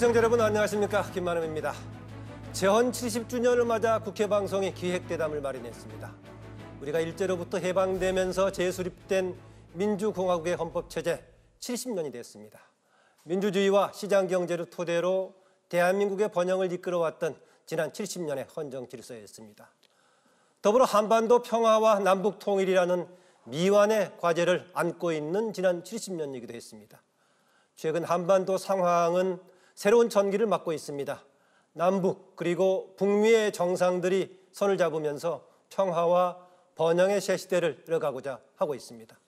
시청자 여러분 안녕하십니까, 김만음입니다. 재헌 70주년을 맞아 국회 방송이 기획대담을 마련했습니다. 우리가 일제로부터 해방되면서 재수립된 민주공화국의 헌법체제 70년이 됐습니다. 민주주의와 시장경제를 토대로 대한민국의 번영을 이끌어왔던 지난 70년의 헌정질서였습니다. 더불어 한반도 평화와 남북 통일이라는 미완의 과제를 안고 있는 지난 70년이기도 했습니다. 최근 한반도 상황은 새로운 전기를 맞고 있습니다. 남북 그리고 북미의 정상들이 손을 잡으면서 평화와 번영의 새 시대를 이뤄가고자 하고 있습니다.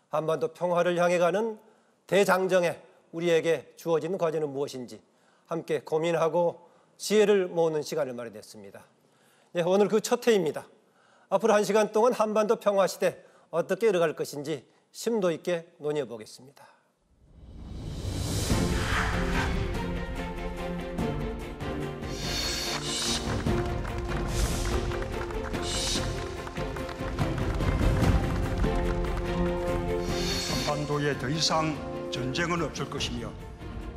한반도 평화를 향해 가는 대장정에 우리에게 주어진 과제는 무엇인지 함께 고민하고 지혜를 모으는 시간을 마련했습니다. 네, 오늘 그 첫 회입니다. 앞으로 1시간 동안 한반도 평화 시대 어떻게 이뤄갈 것인지 심도 있게 논의해 보겠습니다. 한반도에 더 이상 전쟁은 없을 것이며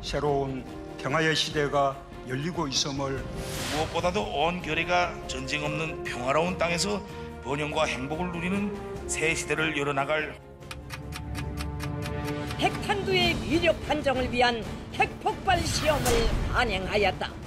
새로운 평화의 시대가 열리고 있음을 무엇보다도 온 결의가 전쟁 없는 평화로운 땅에서 번영과 행복을 누리는 새 시대를 열어나갈 핵탄두의 위력 판정을 위한 핵폭발 시험을 단행하였다.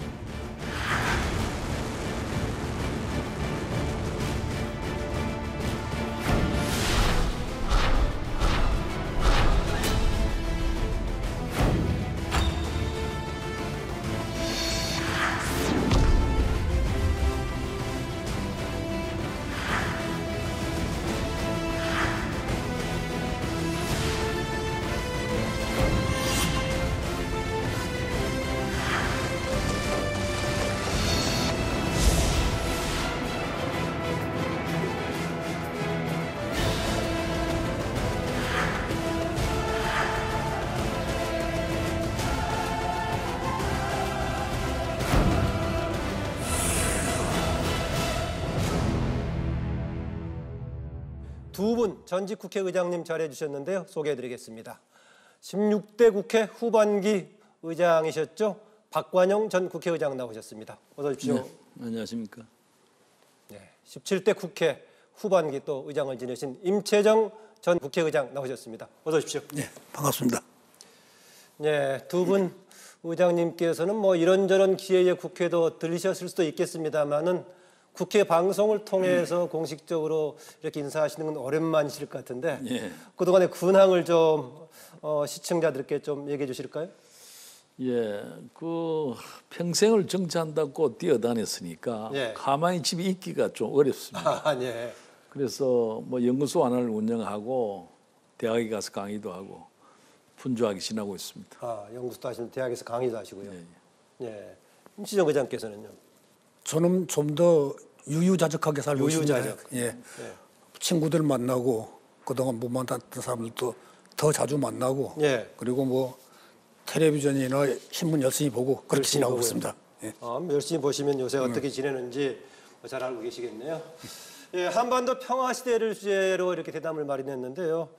두 분 전직 국회의장님 자리해 주셨는데요. 소개해드리겠습니다. 16대 국회 후반기 의장이셨죠. 박관영 전 국회의장 나오셨습니다. 어서 오십시오. 네, 안녕하십니까. 네, 17대 국회 후반기 또 의장을 지내신 임채정 전 국회의장 나오셨습니다. 어서 오십시오. 네, 반갑습니다. 네, 두 분 의장님께서는 뭐 이런저런 기회에 국회도 들리셨을 수도 있겠습니다만은 국회 방송을 통해서 공식적으로 이렇게 인사하시는 건 오랜만이실 것 같은데 예. 그동안의 근황을 좀 시청자들께 좀 얘기해 주실까요? 예, 그 평생을 정치한다고 뛰어다녔으니까 예. 가만히 집에 있기가 좀 어렵습니다. 아, 네. 그래서 뭐 연구소 하나를 운영하고 대학에 가서 강의도 하고 분주하게 지나고 있습니다. 아, 연구소도 하시면 대학에서 강의도 하시고요. 예, 예. 임시정 의장께서는요? 저는 좀 더 유유자적하게 살고 있습니다. 유유자적. 예. 예. 친구들 만나고 그동안 못 만났던 사람들도 더 자주 만나고 예. 그리고 뭐 텔레비전이나 신문 열심히 보고 그렇게 열심히 지나고 보고요. 있습니다. 예. 열심히 보시면 요새 어떻게 지내는지 잘 알고 계시겠네요. 예, 한반도 평화 시대를 주제로 이렇게 대담을 마련했는데요.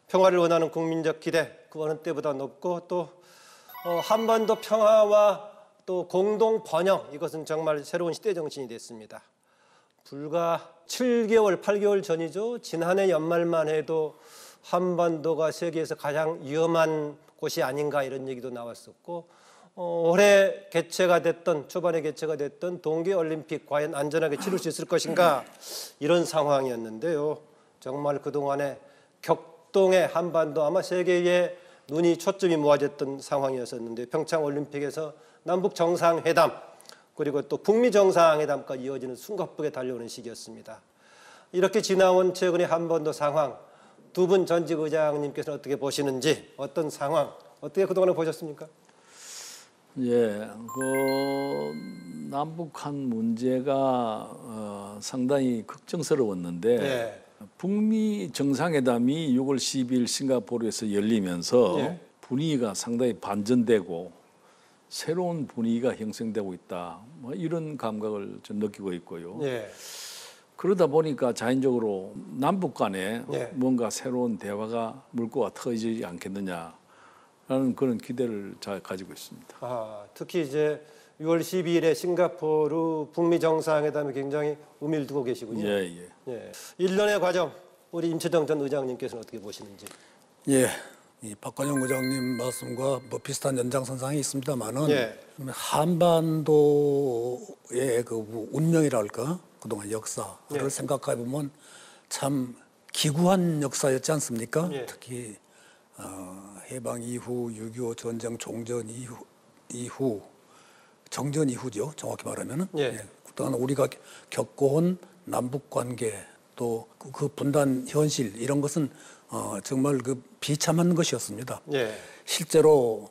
평화를 원하는 국민적 기대, 그 어느 때보다 높고 또 한반도 평화와 또 공동 번영, 이것은 정말 새로운 시대 정신이 됐습니다. 불과 7개월, 8개월 전이죠. 지난해 연말만 해도 한반도가 세계에서 가장 위험한 곳이 아닌가 이런 얘기도 나왔었고 올해 개최가 됐던 초반에 개최가 됐던 동계올림픽 과연 안전하게 치를 수 있을 것인가 이런 상황이었는데요. 정말 그동안에 격동의 한반도 아마 세계의 눈이 초점이 모아졌던 상황이었었는데 평창올림픽에서 남북 정상회담 그리고 또 북미 정상회담까지 이어지는 숨가쁘게 달려오는 시기였습니다. 이렇게 지나온 최근의 한반도 상황 두 분 전직 의장님께서는 어떻게 보시는지 어떤 상황 어떻게 그동안에 보셨습니까? 예, 그 남북한 문제가 상당히 걱정스러웠는데 네. 북미 정상회담이 6월 12일 싱가포르에서 열리면서 네. 분위기가 상당히 반전되고 새로운 분위기가 형성되고 있다. 뭐 이런 감각을 좀 느끼고 있고요. 네. 그러다 보니까 자연적으로 남북 간에 네. 뭔가 새로운 대화가 물꼬가 터지지 않겠느냐 라는 그런 기대를 잘 가지고 있습니다. 특히 이제 6월 12일에 싱가포르 북미 정상회담에 굉장히 의미를 두고 계시군요. 예. 1년의 과정 우리 임채정 전 의장님께서는 어떻게 보시는지. 예, 이 박관영 의장님 말씀과 뭐 비슷한 연장선상이 있습니다만은 한반도의 그 운명이랄까 그동안 역사를 생각해 보면 참 기구한 역사였지 않습니까? 특히 해방 이후 6.25 전쟁 종전 이후 정전 이후죠. 정확히 말하면은 그동안 우리가 겪어온 남북 관계 또 그 분단 현실 이런 것은 정말 그 비참한 것이었습니다. 실제로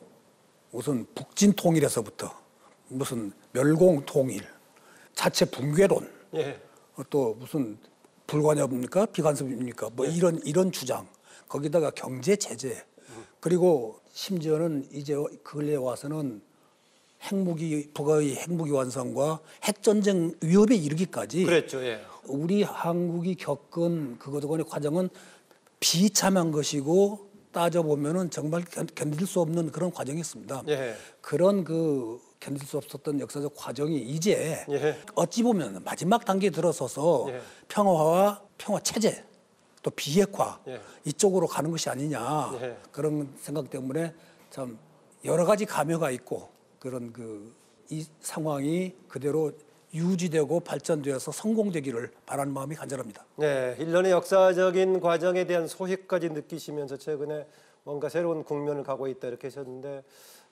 우선 북진 통일에서부터 무슨 멸공 통일, 자체 붕괴론, 또 무슨 불관여입니까 비간섭입니까 뭐 이런 주장, 거기다가 경제 제재, 그리고 심지어는 이제 근래에 와서는 북의 핵무기 완성과 핵전쟁 위협에 이르기까지 그랬죠. 우리 한국이 겪은 그동안의 과정은 비참한 것이고 따져보면은 정말 견딜 수 없는 그런 과정이었습니다. 그런 그 견딜 수 없었던 역사적 과정이 이제 어찌 보면 마지막 단계에 들어서서 평화와 평화 체제 또 비핵화 이쪽으로 가는 것이 아니냐 그런 생각 때문에 참 여러 가지 감회가 있고 그런 이 상황이 그대로 유지되고 발전되어서 성공되기를 바라는 마음이 간절합니다. 1년의 역사적인 과정에 대한 소식까지 느끼시면서 최근에 뭔가 새로운 국면을 가고 있다 이렇게 하셨는데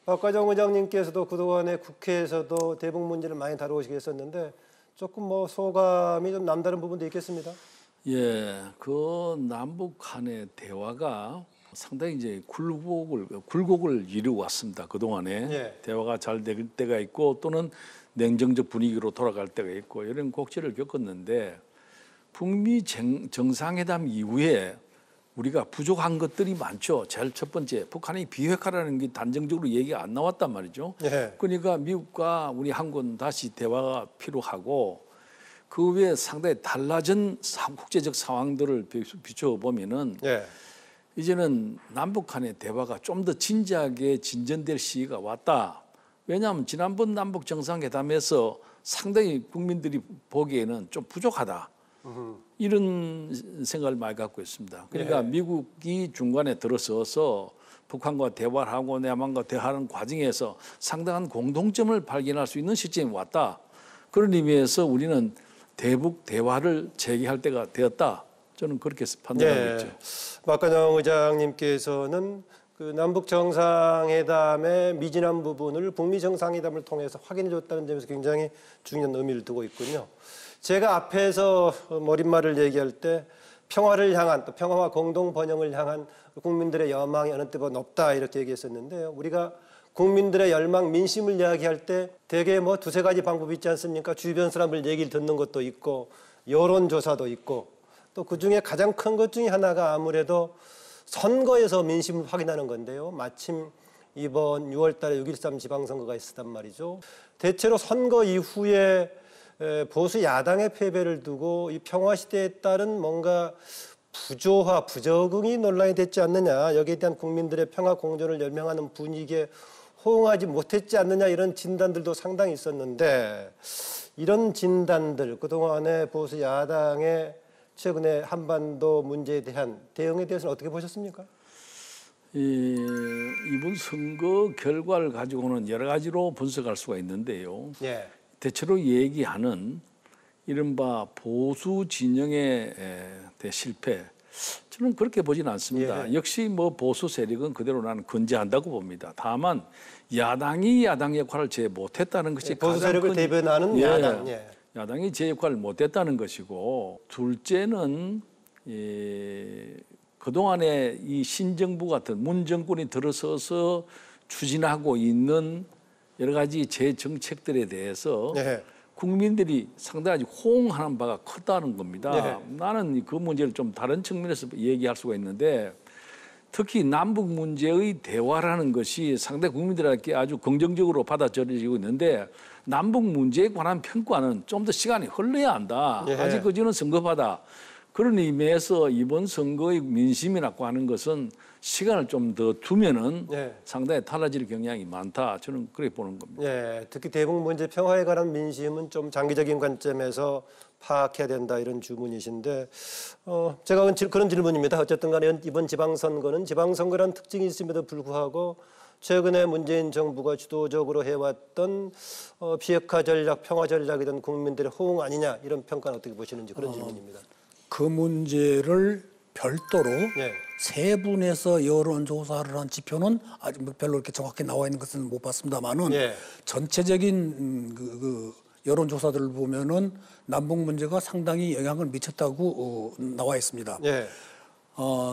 박관영 의장님께서도 그동안에 국회에서도 대북 문제를 많이 다루시게 했었는데 조금 뭐 소감이 좀 남다른 부분도 있겠습니다. 그 남북 간의 대화가 상당히 이제 굴곡을 이루어 왔습니다. 그동안에 대화가 잘 될 때가 있고 또는 냉정적 분위기로 돌아갈 때가 있고 이런 곡절을 겪었는데 북미 정상회담 이후에 우리가 부족한 것들이 많죠. 제일 첫 번째 북한이 비핵화라는 게 단정적으로 얘기가 안 나왔단 말이죠. 그러니까 미국과 우리 한국은 다시 대화가 필요하고 그 외에 상당히 달라진 국제적 상황들을 비춰보면은 이제는 남북 간의 대화가 좀 더 진지하게 진전될 시기가 왔다. 왜냐하면 지난번 남북 정상회담에서 상당히 국민들이 보기에는 좀 부족하다. 이런 생각을 많이 갖고 있습니다. 그러니까 미국이 중간에 들어서서 북한과 대화를 하고 남한과 대화하는 과정에서 상당한 공통점을 발견할 수 있는 시점이 왔다. 그런 의미에서 우리는 대북 대화를 재개할 때가 되었다. 저는 그렇게 판단하고 있죠. 박관영 의장님께서는 그 남북 정상회담의 미진한 부분을 북미 정상회담을 통해서 확인해 줬다는 점에서 굉장히 중요한 의미를 두고 있군요. 제가 앞에서 머릿말을 얘기할 때 평화를 향한 또 평화와 공동 번영을 향한 국민들의 여망이 어느 때보다 높다 이렇게 얘기했었는데요. 우리가 국민들의 열망, 민심을 이야기할 때 대개 뭐 두세 가지 방법이 있지 않습니까? 주변 사람들 얘기를 듣는 것도 있고 여론조사도 있고 또 그중에 가장 큰 것 중에 하나가 아무래도 선거에서 민심을 확인하는 건데요. 마침 이번 6월 달에 6.13 지방선거가 있었단 말이죠. 대체로 선거 이후에 보수 야당의 패배를 두고 이 평화시대에 따른 뭔가 부조화, 부적응이 논란이 됐지 않느냐. 여기에 대한 국민들의 평화 공존을 열명하는 분위기에 호응하지 못했지 않느냐 이런 진단들도 상당히 있었는데 이런 진단들 그동안의 보수 야당의 최근에 한반도 문제에 대한 대응에 대해서는 어떻게 보셨습니까? 이번 선거 결과를 가지고는 여러 가지로 분석할 수가 있는데요. 대체로 얘기하는 이른바 보수 진영의 실패, 저는 그렇게 보지는 않습니다. 역시 뭐 보수 세력은 그대로 나는 건재한다고 봅니다. 다만 야당이 야당 역할을 제 못했다는 것이 보수 세력을 대변하는 야당. 야당이 제 역할을 못했다는 것이고 둘째는 그동안에 이 신정부 같은 문 정권이 들어서서 추진하고 있는 여러 가지 재정책들에 대해서 국민들이 상당히 호응하는 바가 컸다는 겁니다. 나는 그 문제를 좀 다른 측면에서 얘기할 수가 있는데 특히 남북 문제의 대화라는 것이 상당히 국민들에게 아주 긍정적으로 받아들여지고 있는데 남북 문제에 관한 평가는 좀 더 시간이 흘러야 한다. 아직 그지는 성급하다. 그런 의미에서 이번 선거의 민심이라고 하는 것은 시간을 좀 더 두면은 상당히 달라질 경향이 많다. 저는 그렇게 보는 겁니다. 예, 특히 대북 문제 평화에 관한 민심은 좀 장기적인 관점에서 파악해야 된다 이런 주문이신데 제가 그런 질문입니다. 어쨌든 간에 이번 지방선거는 지방선거라는 특징이 있음에도 불구하고 최근에 문재인 정부가 주도적으로 해왔던 비핵화 전략, 평화 전략이든 국민들의 호응 아니냐 이런 평가는 어떻게 보시는지 그런 질문입니다. 그 문제를 별도로 세 분에서 여론조사를 한 지표는 아직 별로 이렇게 정확히 나와 있는 것은 못 봤습니다만은 전체적인 그 여론조사들을 보면은 남북 문제가 상당히 영향을 미쳤다고 나와 있습니다.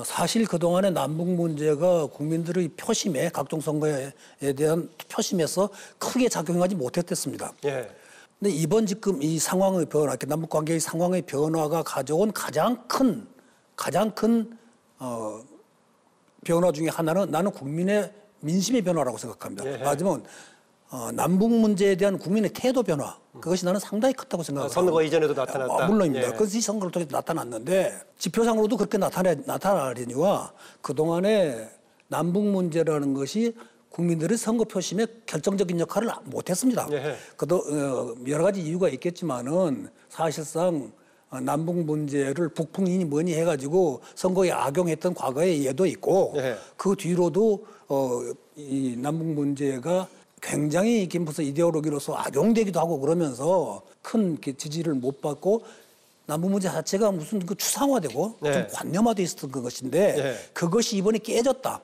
사실 그동안에 남북 문제가 국민들의 표심에 각종 선거에 대한 표심에서 크게 작용하지 못했습니다. 근데 이번 지금 이 상황의 변화, 남북 관계의 상황의 변화가 가져온 가장 큰 변화 중에 하나는 나는 국민의 민심의 변화라고 생각합니다. 하지만 남북 문제에 대한 국민의 태도 변화, 그것이 나는 상당히 컸다고 생각합니다. 선거 이전에도 나타났다. 물론입니다. 그것이 선거를 통해서 나타났는데 지표상으로도 그렇게 나타나려니와 그동안에 남북 문제라는 것이 국민들의 선거 표심에 결정적인 역할을 못했습니다. 여러 가지 이유가 있겠지만은 사실상 남북 문제를 북풍이니 뭐니 해가지고 선거에 악용했던 과거의 예도 있고 그 뒤로도 이 남북 문제가 굉장히 이게 무슨 이데올로기로서 악용되기도 하고 그러면서 큰 지지를 못 받고 남북 문제 자체가 무슨 그 추상화되고 좀 관념화돼 있었던 것인데 그것이 이번에 깨졌다.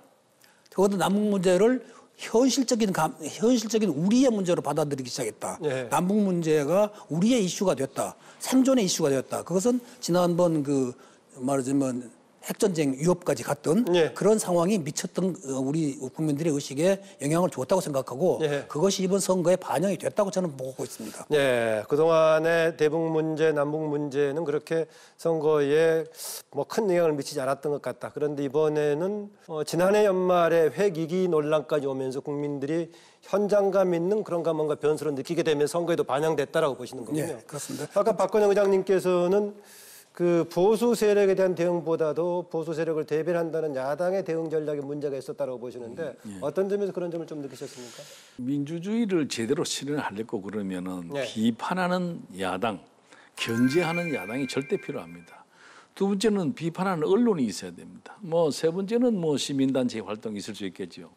그것도 남북 문제를 현실적인 우리의 문제로 받아들이기 시작했다. 남북 문제가 우리의 이슈가 됐다. 생존의 이슈가 되었다. 그것은 지난번 말하자면 핵전쟁 위협까지 갔던 그런 상황이 미쳤던 우리 국민들의 의식에 영향을 줬다고 생각하고 그것이 이번 선거에 반영이 됐다고 저는 보고 있습니다. 그동안의 대북 문제, 남북 문제는 그렇게 선거에 큰 영향을 미치지 않았던 것 같다. 그런데 이번에는 지난해 연말에 핵위기 논란까지 오면서 국민들이 현장감 있는 그런가 뭔가 변수를 느끼게 되면 선거에도 반영됐다라고 보시는 거군요. 그렇습니다. 아까 박건영 의장님께서는 그 보수 세력에 대한 대응보다도 보수 세력을 대변한다는 야당의 대응 전략에 문제가 있었다고 보시는데 어떤 점에서 그런 점을 좀 느끼셨습니까? 민주주의를 제대로 실현하려고 그러면은 비판하는 야당, 견제하는 야당이 절대 필요합니다. 두 번째는 비판하는 언론이 있어야 됩니다. 세 번째는 시민단체 활동이 있을 수 있겠죠.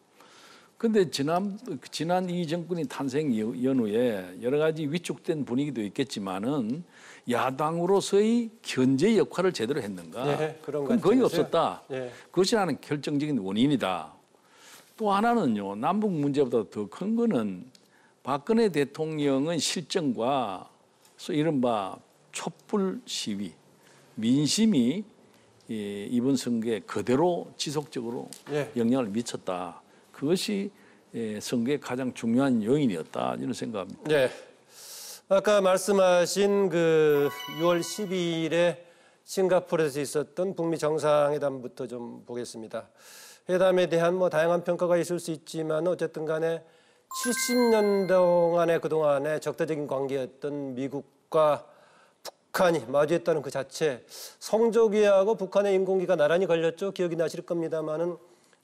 근데 지난 이 정권이 탄생 연후에 여러 가지 위축된 분위기도 있겠지만은 야당으로서의 견제 역할을 제대로 했는가? 그건 거의 없었다. 그것이 나는 결정적인 원인이다. 또 하나는요, 남북 문제보다 더 큰 거는 박근혜 대통령의 실정과 이른바 촛불 시위, 민심이 이번 선거에 그대로 지속적으로 영향을 미쳤다. 그것이 선거의 가장 중요한 요인이었다 이런 생각합니다. 아까 말씀하신 6월 12일에 싱가포르에서 있었던 북미 정상회담부터 좀 보겠습니다. 회담에 대한 다양한 평가가 있을 수 있지만 어쨌든 간에 70년 동안의 그동안의 적대적인 관계였던 미국과 북한이 마주했다는 그 자체, 성조기하고 북한의 인공기가 나란히 걸렸죠. 기억이 나실 겁니다만은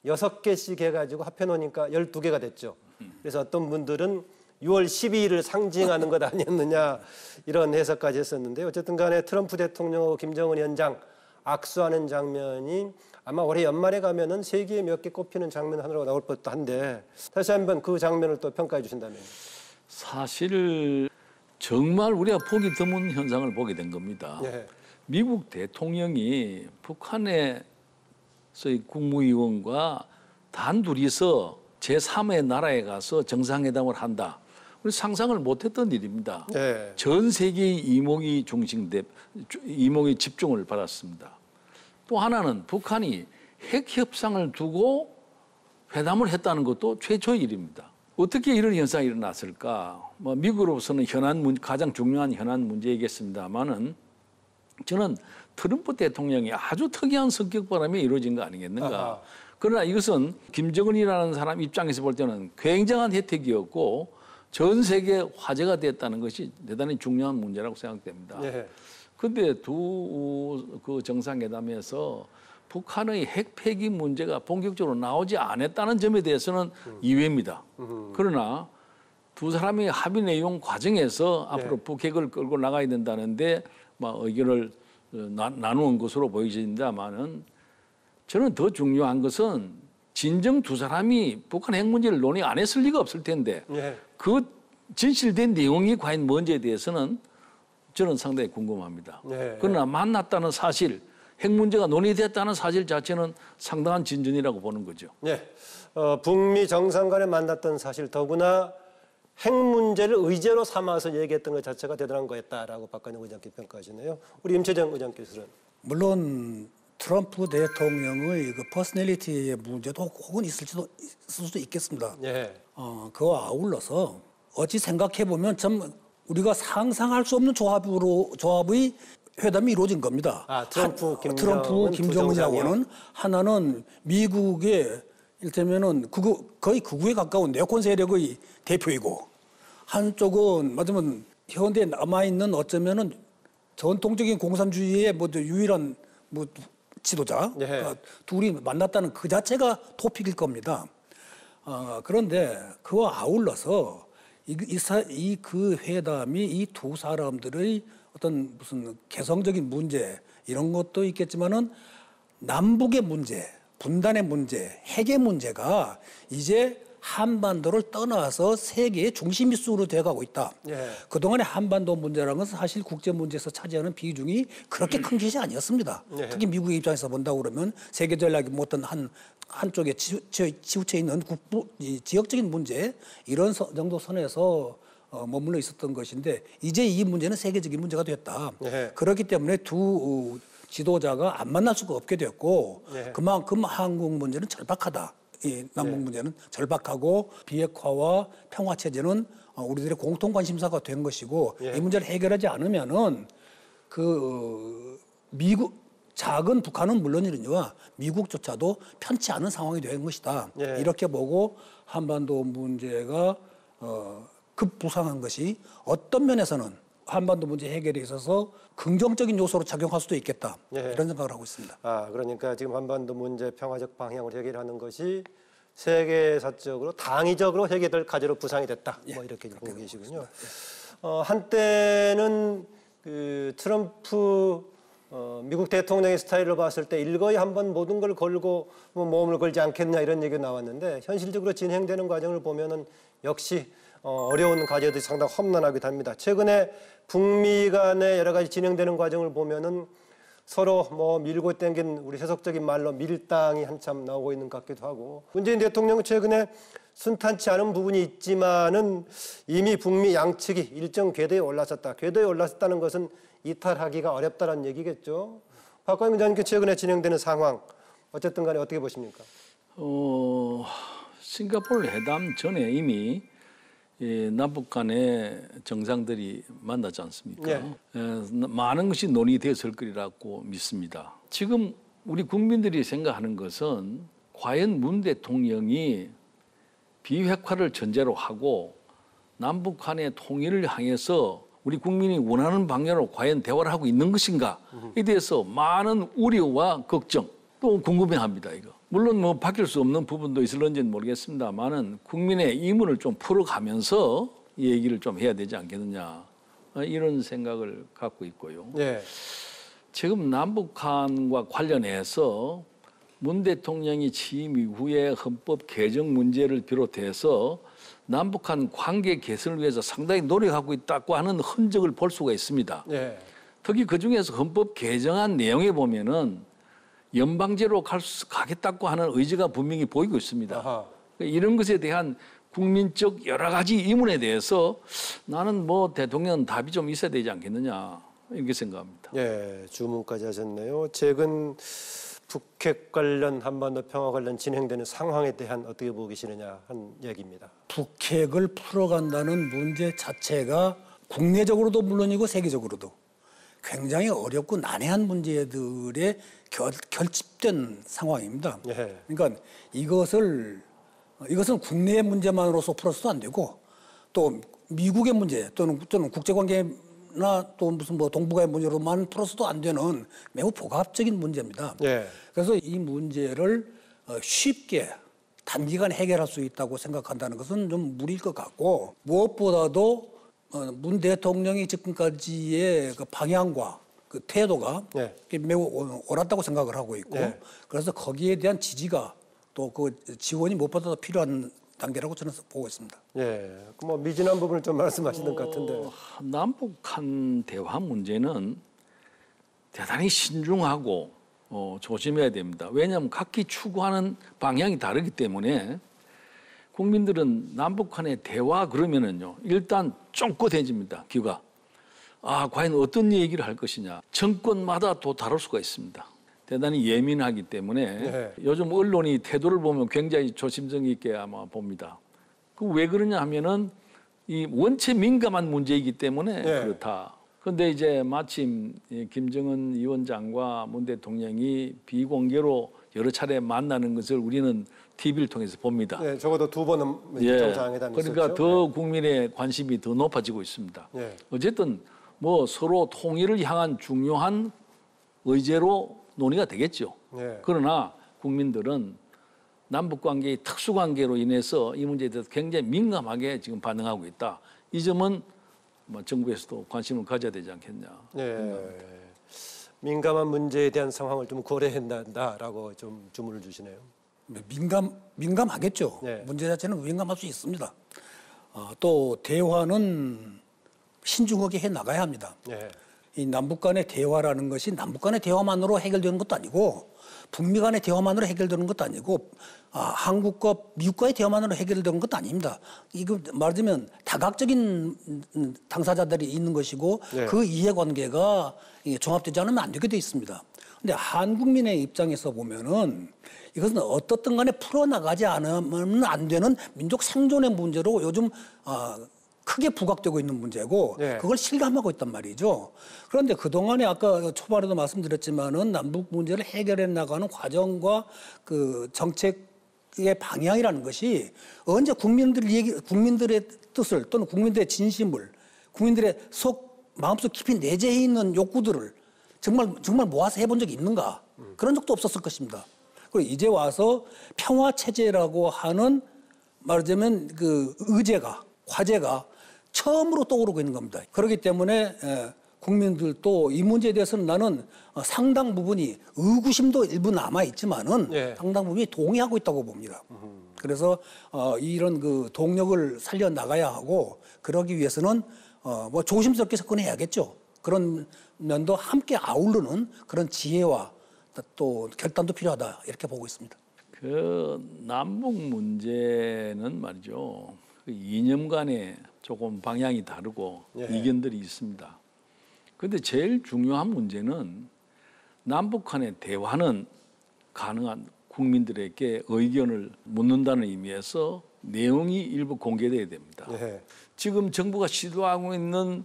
6개씩 해가지고 합해놓으니까 12개가 됐죠. 그래서 어떤 분들은 6월 12일을 상징하는 것 아니었느냐 이런 해석까지 했었는데 어쨌든 간에 트럼프 대통령하고 김정은 위원장 악수하는 장면이 아마 올해 연말에 가면은 세계에 몇 개 꼽히는 장면 하나로 나올 법도 한데 다시 한번 그 장면을 또 평가해 주신다면. 사실 정말 우리가 보기 드문 현상을 보게 된 겁니다. 미국 대통령이 북한의 국무위원과 단둘이서 제3의 나라에 가서 정상회담을 한다. 상상을 못했던 일입니다. 전 세계의 이목이 집중을 받았습니다. 또 하나는 북한이 핵 협상을 두고 회담을 했다는 것도 최초의 일입니다. 어떻게 이런 현상이 일어났을까? 미국으로서는 가장 중요한 현안 문제이겠습니다만은 저는 트럼프 대통령이 아주 특이한 성격 바람에 이루어진 거 아니겠는가. 그러나 이것은 김정은이라는 사람 입장에서 볼 때는 굉장한 혜택이었고 전 세계 화제가 됐다는 것이 대단히 중요한 문제라고 생각됩니다. 근데 두 그 정상회담에서 북한의 핵 폐기 문제가 본격적으로 나오지 않았다는 점에 대해서는 이외입니다. 그러나 두 사람이 합의 내용 과정에서 앞으로 북핵을 끌고 나가야 된다는데 막 의견을 나누는 것으로 보여진다마는 저는 더 중요한 것은 진정 두 사람이 북한 핵 문제를 논의 안 했을 리가 없을 텐데 그 진실된 내용이 과연 뭔지에 대해서는 저는 상당히 궁금합니다. 그러나 만났다는 사실, 핵 문제가 논의됐다는 사실 자체는 상당한 진전이라고 보는 거죠. 북미 정상 간에 만났던 사실, 더구나 핵 문제를 의제로 삼아서 얘기했던 것 자체가 대단한 거였다라고 박관영 의장께서 평가하시네요. 우리 임채정 의장께서는. 물론 트럼프 대통령의 그 퍼스널리티의 문제도 혹은 있을 수도 있겠습니다. 그와 아울러서 어찌 생각해 보면 참 우리가 상상할 수 없는 조합의 회담이 이루어진 겁니다. 트럼프 김정은하고는 하나는 미국의 일테면은 거의 극우에 가까운 네오콘 세력의 대표이고, 한쪽은 맞으면 현대에 남아 있는 어쩌면은 전통적인 공산주의의 유일한 지도자. 둘이 만났다는 그 자체가 토픽일 겁니다. 그런데 그와 아울러서 그 회담이 이 두 사람들의 어떤 무슨 개성적인 문제 이런 것도 있겠지만은 남북의 문제, 분단의 문제, 핵의 문제가 이제 한반도를 떠나서 세계의 중심 이슈로 되어가고 있다. 그동안의 한반도 문제라는 것은 사실 국제 문제에서 차지하는 비중이 그렇게 큰 것이 아니었습니다. 특히 미국의 입장에서 본다고 그러면 세계 전략이 못한 한쪽에 치우쳐 있는 지역적인 문제 이런 정도 선에서 머물러 있었던 것인데 이제 이 문제는 세계적인 문제가 됐다. 그렇기 때문에 두 지도자가 안 만날 수가 없게 됐고 그만큼 한국 문제는 절박하다. 이 남북 문제는 절박하고 비핵화와 평화 체제는 우리들의 공통 관심사가 된 것이고 이 문제를 해결하지 않으면은 작은 북한은 물론이거니와 미국조차도 편치 않은 상황이 된 것이다. 이렇게 보고 한반도 문제가 급부상한 것이 어떤 면에서는 한반도 문제 해결에 있어서 긍정적인 요소로 작용할 수도 있겠다. 이런 생각을 하고 있습니다. 그러니까 지금 한반도 문제 평화적 방향으로 해결하는 것이 세계사적으로 당위적으로 해결될 과제로 부상이 됐다. 이렇게 보고 계시군요. 한때는 그 트럼프 미국 대통령의 스타일로 봤을 때 일거에 한번 모든 걸 걸고 모험을 걸지 않겠냐 이런 얘기가 나왔는데 현실적으로 진행되는 과정을 보면은 역시 어려운 과제들이 상당히 험난하기도 합니다. 최근에 북미 간의 여러 가지 진행되는 과정을 보면은 서로 밀고 땡긴 우리 세속적인 말로 밀당이 한참 나오고 있는 것 같기도 하고 문재인 대통령은 최근에 순탄치 않은 부분이 있지만은 이미 북미 양측이 일정 궤도에 올랐었다. 궤도에 올랐었다는 것은 이탈하기가 어렵다는 얘기겠죠. 박관영 의장님께 최근에 진행되는 상황 어쨌든 간에 어떻게 보십니까? 싱가포르 회담 전에 이미 남북 간의 정상들이 만났지 않습니까? 많은 것이 논의되었을 거리라고 믿습니다. 지금 우리 국민들이 생각하는 것은 과연 문 대통령이 비핵화를 전제로 하고 남북 간의 통일을 향해서 우리 국민이 원하는 방향으로 과연 대화를 하고 있는 것인가에 대해서 많은 우려와 걱정 또 궁금해합니다. 이거. 물론 바뀔 수 없는 부분도 있을런지는 모르겠습니다만은 국민의 의문을 좀 풀어가면서 이 얘기를 좀 해야 되지 않겠느냐 이런 생각을 갖고 있고요. 지금 남북한과 관련해서 문 대통령이 취임 이후에 헌법 개정 문제를 비롯해서 남북한 관계 개선을 위해서 상당히 노력하고 있다고 하는 흔적을 볼 수가 있습니다. 특히 그중에서 헌법 개정안 내용에 보면은 연방제로 가겠다고 하는 의지가 분명히 보이고 있습니다. 이런 것에 대한 국민적 여러 가지 의문에 대해서 나는 대통령 답이 좀 있어야 되지 않겠느냐 이렇게 생각합니다. 주문까지 하셨네요. 최근 북핵 관련 한반도 평화 관련 진행되는 상황에 대한 어떻게 보고 계시느냐 한 얘기입니다. 북핵을 풀어간다는 문제 자체가 국내적으로도 물론이고 세계적으로도 굉장히 어렵고 난해한 문제들의 결집된 상황입니다. 그러니까 이것은 국내의 문제만으로서 풀어서도 안 되고 또 미국의 문제 또는 국제관계 문제나 또 무슨 뭐 동북아의 문제로만 풀어서도 안 되는 매우 복합적인 문제입니다. 예. 그래서 이 문제를 쉽게 단기간에 해결할 수 있다고 생각한다는 것은 좀 무리일 것 같고, 무엇보다도 문 대통령이 지금까지의 그 방향과 그 태도가 예. 매우 옳았다고 생각을 하고 있고, 예. 그래서 거기에 대한 지지가 또 그 지원이 무엇보다도 필요한 단계라고 저는 보고 있습니다. 예. 그 뭐 미진한 부분을 좀 말씀하시는 것 같은데. 남북한 대화 문제는 대단히 신중하고 조심해야 됩니다. 왜냐하면 각기 추구하는 방향이 다르기 때문에 국민들은 남북한의 대화 그러면은요, 일단 쫑긋해집니다. 귀가. 과연 어떤 얘기를 할 것이냐. 정권마다 또 다를 수가 있습니다. 대단히 예민하기 때문에 네. 요즘 언론이 태도를 보면 굉장히 조심성 있게 아마 봅니다. 그 왜 그러냐 하면은 이 원체 민감한 문제이기 때문에 네. 그렇다. 그런데 이제 마침 김정은 위원장과 문 대통령이 비공개로 여러 차례 만나는 것을 우리는 TV를 통해서 봅니다. 네, 적어도 2번은 예. 정상회담이 있었죠. 그러니까 더 국민의 관심이 더 높아지고 있습니다. 예. 어쨌든 뭐 서로 통일을 향한 중요한 의제로 논의가 되겠죠. 예. 그러나 국민들은 남북관계의 특수관계로 인해서 이 문제에 대해서 굉장히 민감하게 지금 반응하고 있다. 이 점은 뭐 정부에서도 관심을 가져야 되지 않겠냐. 예. 민감한 문제에 대한 상황을 좀 고려한다라고 좀 주문을 주시네요. 민감하겠죠. 네. 문제 자체는 민감할 수 있습니다. 또 대화는 신중하게 해 나가야 합니다. 예. 이 남북 간의 대화라는 것이 남북 간의 대화만으로 해결되는 것도 아니고, 북미 간의 대화만으로 해결되는 것도 아니고, 한국과 미국과의 대화만으로 해결되는 것도 아닙니다. 이거 말하자면 다각적인 당사자들이 있는 것이고, 네. 그 이해관계가 종합되지 않으면 안 되게 돼 있습니다. 근데 한국민의 입장에서 보면은 이것은 어떻든 간에 풀어나가지 않으면 안 되는 민족 생존의 문제로 요즘 크게 부각되고 있는 문제고, 네. 그걸 실감하고 있단 말이죠. 그런데 그동안에 아까 초반에도 말씀드렸지만은 남북 문제를 해결해 나가는 과정과 그 정책의 방향이라는 것이 언제 국민들의 뜻을 또는 국민들의 진심을, 국민들의 마음속 깊이 내재해 있는 욕구들을 정말 모아서 해본 적이 있는가? 그런 적도 없었을 것입니다. 그리고 이제 와서 평화 체제라고 하는 말하자면 그 과제가 처음으로 떠오르고 있는 겁니다. 그렇기 때문에 국민들도 이 문제에 대해서는 나는 상당 부분이 의구심도 일부 남아 있지만은 예. 상당 부분이 동의하고 있다고 봅니다. 그래서 이런 그 동력을 살려 나가야 하고, 그러기 위해서는 뭐 조심스럽게 접근해야겠죠. 그런 면도 함께 아우르는 그런 지혜와 또 결단도 필요하다, 이렇게 보고 있습니다. 그 남북 문제는 말이죠. 그 이념 간에 조금 방향이 다르고 예. 이견들이 있습니다. 그런데 제일 중요한 문제는 남북한의 대화는 가능한 국민들에게 의견을 묻는다는 의미에서 내용이 일부 공개돼야 됩니다. 예. 지금 정부가 시도하고 있는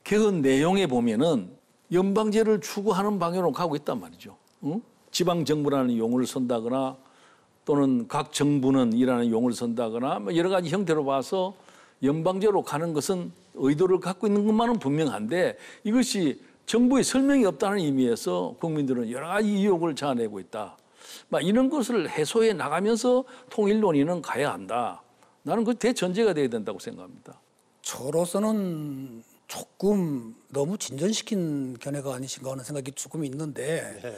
개헌 내용에 보면은 연방제를 추구하는 방향으로 가고 있단 말이죠. 지방 정부라는 용어를 쓴다거나 또는 각 정부는 이라는 용어를 쓴다거나 뭐 여러 가지 형태로 봐서 연방제로 가는 것은 의도를 갖고 있는 것만은 분명한데, 이것이 정부의 설명이 없다는 의미에서 국민들은 여러 가지 의혹을 자아내고 있다. 막 이런 것을 해소해 나가면서 통일 논의는 가야 한다. 나는 그 대전제가 돼야 된다고 생각합니다. 저로서는 조금 너무 진전시킨 견해가 아니신가 하는 생각이 조금 있는데, 예.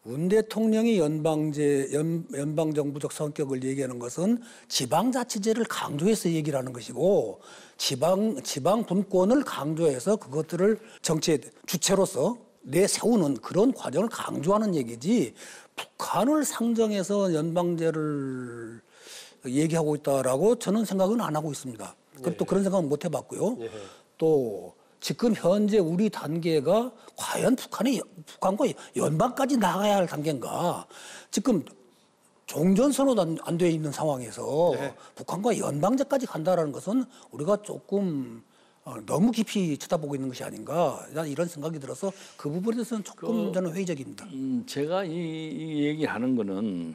문 대통령이 연방정부적 성격을 얘기하는 것은 지방자치제를 강조해서 얘기를 하는 것이고, 지방 분권을 강조해서 그것들을 정치의 주체로서 내세우는 그런 과정을 강조하는 얘기지, 북한을 상정해서 연방제를 얘기하고 있다라고 저는 생각은 안 하고 있습니다. 또 그런 생각은 못 해봤고요. 예. 또 지금 현재 우리 단계가 과연 북한과 연방까지 나가야 할 단계인가? 지금 종전선언도 안 돼 있는 상황에서 네. 북한과 연방제까지 간다라는 것은 우리가 조금 너무 깊이 쳐다보고 있는 것이 아닌가, 이런 생각이 들어서 그 부분에 대해서는 조금 저는 회의적입니다. 제가 이 얘기하는 거는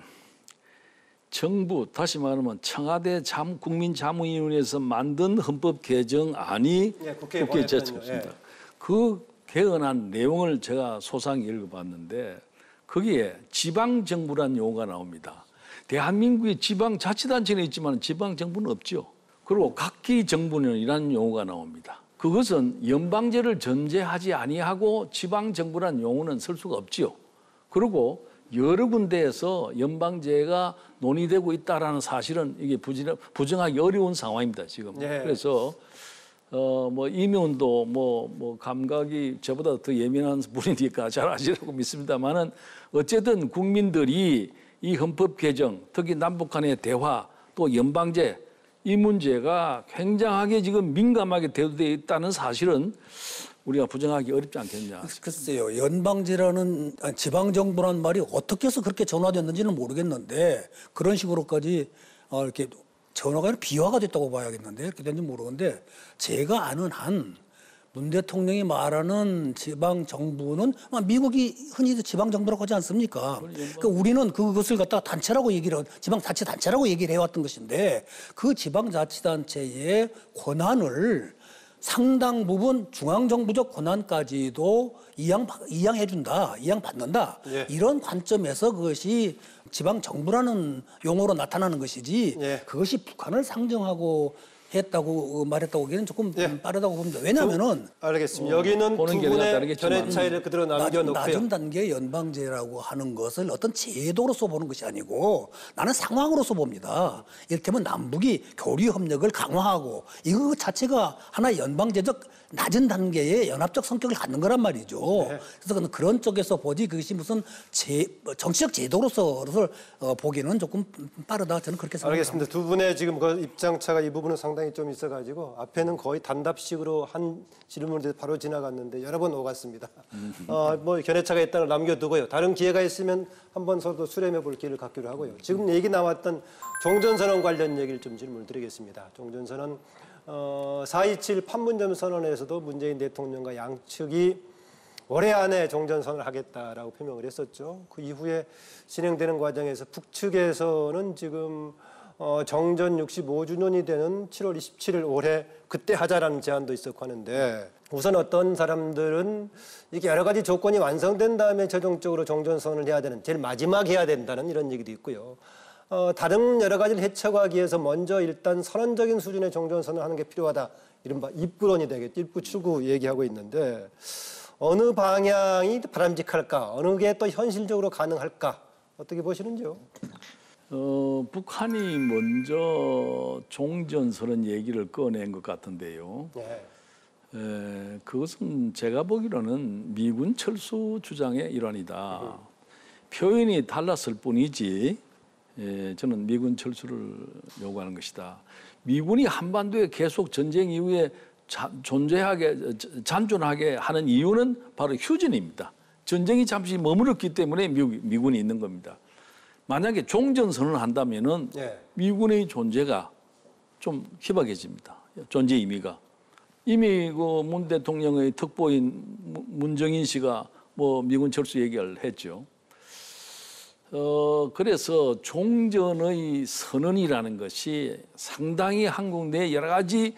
정부, 다시 말하면 청와대 국민자문위원회에서 만든 헌법 개정안이 예, 국회에 국회에 보냈거든요. 제출했습니다. 예. 그 개헌한 내용을 제가 소상히 읽어봤는데 거기에 지방정부란 용어가 나옵니다. 대한민국의 지방자치단체는 있지만 지방정부는 없죠. 그리고 각기정부는이라는 용어가 나옵니다. 그것은 연방제를 전제하지 아니하고 지방정부란 용어는 쓸 수가 없지요. 그리고 여러 군데에서 연방제가 논의되고 있다라는 사실은 이게 부정하기 어려운 상황입니다, 지금. 예. 그래서 뭐 이명도 뭐 감각이 저보다 더 예민한 분이니까 잘 아시라고 믿습니다만은 어쨌든 국민들이 이 헌법 개정, 특히 남북 간의 대화, 또 연방제 이 문제가 굉장하게 지금 민감하게 대두되어 있다는 사실은 우리가 부정하기 어렵지 않겠냐. 글쎄요. 연방제라는 지방정부라는 말이 어떻게 해서 그렇게 전화됐는지는 모르겠는데 그런 식으로까지 이렇게 전화가 아니라 비화가 됐다고 봐야겠는데 이렇게 된지 모르는데 제가 아는 한 문 대통령이 말하는 지방정부는 미국이 흔히 지방정부라고 하지 않습니까? 그러니까 우리는 그것을 갖다가 단체라고 지방자치단체라고 얘기를 해왔던 것인데 그 지방자치단체의 권한을 상당 부분 중앙정부적 권한까지도 이양해준다, 이양받는다. 예. 이런 관점에서 그것이 지방정부라는 용어로 나타나는 것이지 예. 그것이 북한을 상정하고 했다고 말했다고 하기에는 조금 예. 빠르다고 봅니다. 왜냐하면은 알겠습니다. 여기는 두 분의 견해 차이를 그대로 남겨놓고요. 낮은 단계 연방제라고 하는 것을 어떤 제도로서 보는 것이 아니고 나는 상황으로서 봅니다. 이를테면 남북이 교류 협력을 강화하고 이거 자체가 하나의 연방제적 낮은 단계의 연합적 성격을 갖는 거란 말이죠. 네. 그래서 그런 쪽에서 보지 그것이 무슨 정치적 제도로서 보기는 조금 빠르다. 저는 그렇게 생각합니다. 알겠습니다. 두 분의 지금 그 입장차가 이 부분은 상당히 좀 있어가지고 앞에는 거의 단답식으로 한 질문에 바로 지나갔는데 여러 번 오갔습니다. 뭐 견해차가 있다는 걸 남겨두고요. 다른 기회가 있으면 한번 서로 수렴해 볼 기회를 갖기로 하고요. 지금 얘기 나왔던 종전선언 관련 얘기를 좀 질문을 드리겠습니다. 종전선언 4.27 판문점 선언에서도 문재인 대통령과 양측이 올해 안에 종전선언을 하겠다라고 표명을 했었죠. 그 이후에 진행되는 과정에서 북측에서는 지금 정전 65주년이 되는 7월 27일 올해 그때 하자라는 제안도 있었고 하는데 우선 어떤 사람들은 이게 여러 가지 조건이 완성된 다음에 최종적으로 종전선언을 해야 되는 제일 마지막 해야 된다는 이런 얘기도 있고요. 다른 여러 가지를 헤쳐가기 위해서 먼저 일단 선언적인 수준의 종전선언을 하는 게 필요하다. 이른바 입구론이 되겠죠. 입구 추구 얘기하고 있는데 어느 방향이 바람직할까? 어느 게 또 현실적으로 가능할까? 어떻게 보시는지요? 북한이 먼저 종전선언 얘기를 꺼낸 것 같은데요. 네. 그것은 제가 보기로는 미군 철수 주장의 일환이다. 표현이 달랐을 뿐이지 저는 미군 철수를 요구하는 것이다. 미군이 한반도에 계속 전쟁 이후에 잔존하게 하는 이유는 바로 휴전입니다. 전쟁이 잠시 머무렀기 때문에 미군이 있는 겁니다. 만약에 종전선언을 한다면은 미군의 존재가 좀 희박해집니다. 존재 의미가. 이미 그 문 대통령의 특보인 문정인 씨가 뭐 미군 철수 얘기를 했죠. 그래서 종전의 선언이라는 것이 상당히 한국 내 여러 가지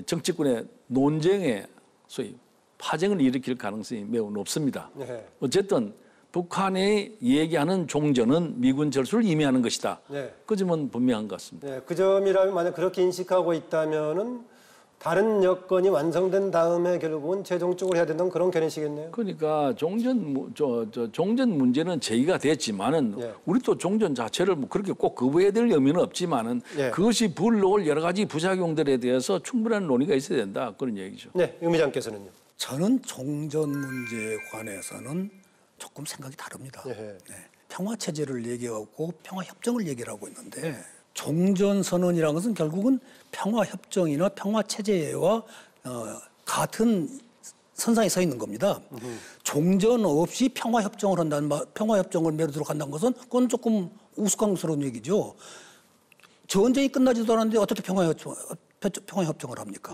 정치권의 논쟁에 소위 파쟁을 일으킬 가능성이 매우 높습니다. 네. 어쨌든 북한이 얘기하는 종전은 미군 철수를 의미하는 것이다. 네. 그 점은 분명한 것 같습니다. 네, 그 점이라면 만약 그렇게 인식하고 있다면은 다른 여건이 완성된 다음에 결국은 최종적으로 해야 된다는 그런 견해시겠네요. 그러니까 종전 문제는 제기가 됐지만은 우리도 종전 자체를 뭐 그렇게 꼭 거부해야 될 의미는 없지만은 그것이 불러올 여러 가지 부작용들에 대해서 충분한 논의가 있어야 된다 그런 얘기죠. 네, 임 의장께서는요. 저는 종전 문제에 관해서는 조금 생각이 다릅니다. 네. 평화 체제를 얘기하고 평화 협정을 얘기를 하고 있는데. 종전 선언이라는 것은 결국은 평화 협정이나 평화 체제와 같은 선상에 서 있는 겁니다. 종전 없이 평화 협정을 한다는 평화 협정을 매로 간다는 것은 그건 조금 우스꽝스러운 얘기죠. 전쟁이 끝나지도 않았는데 어떻게 평화 협정을 합니까?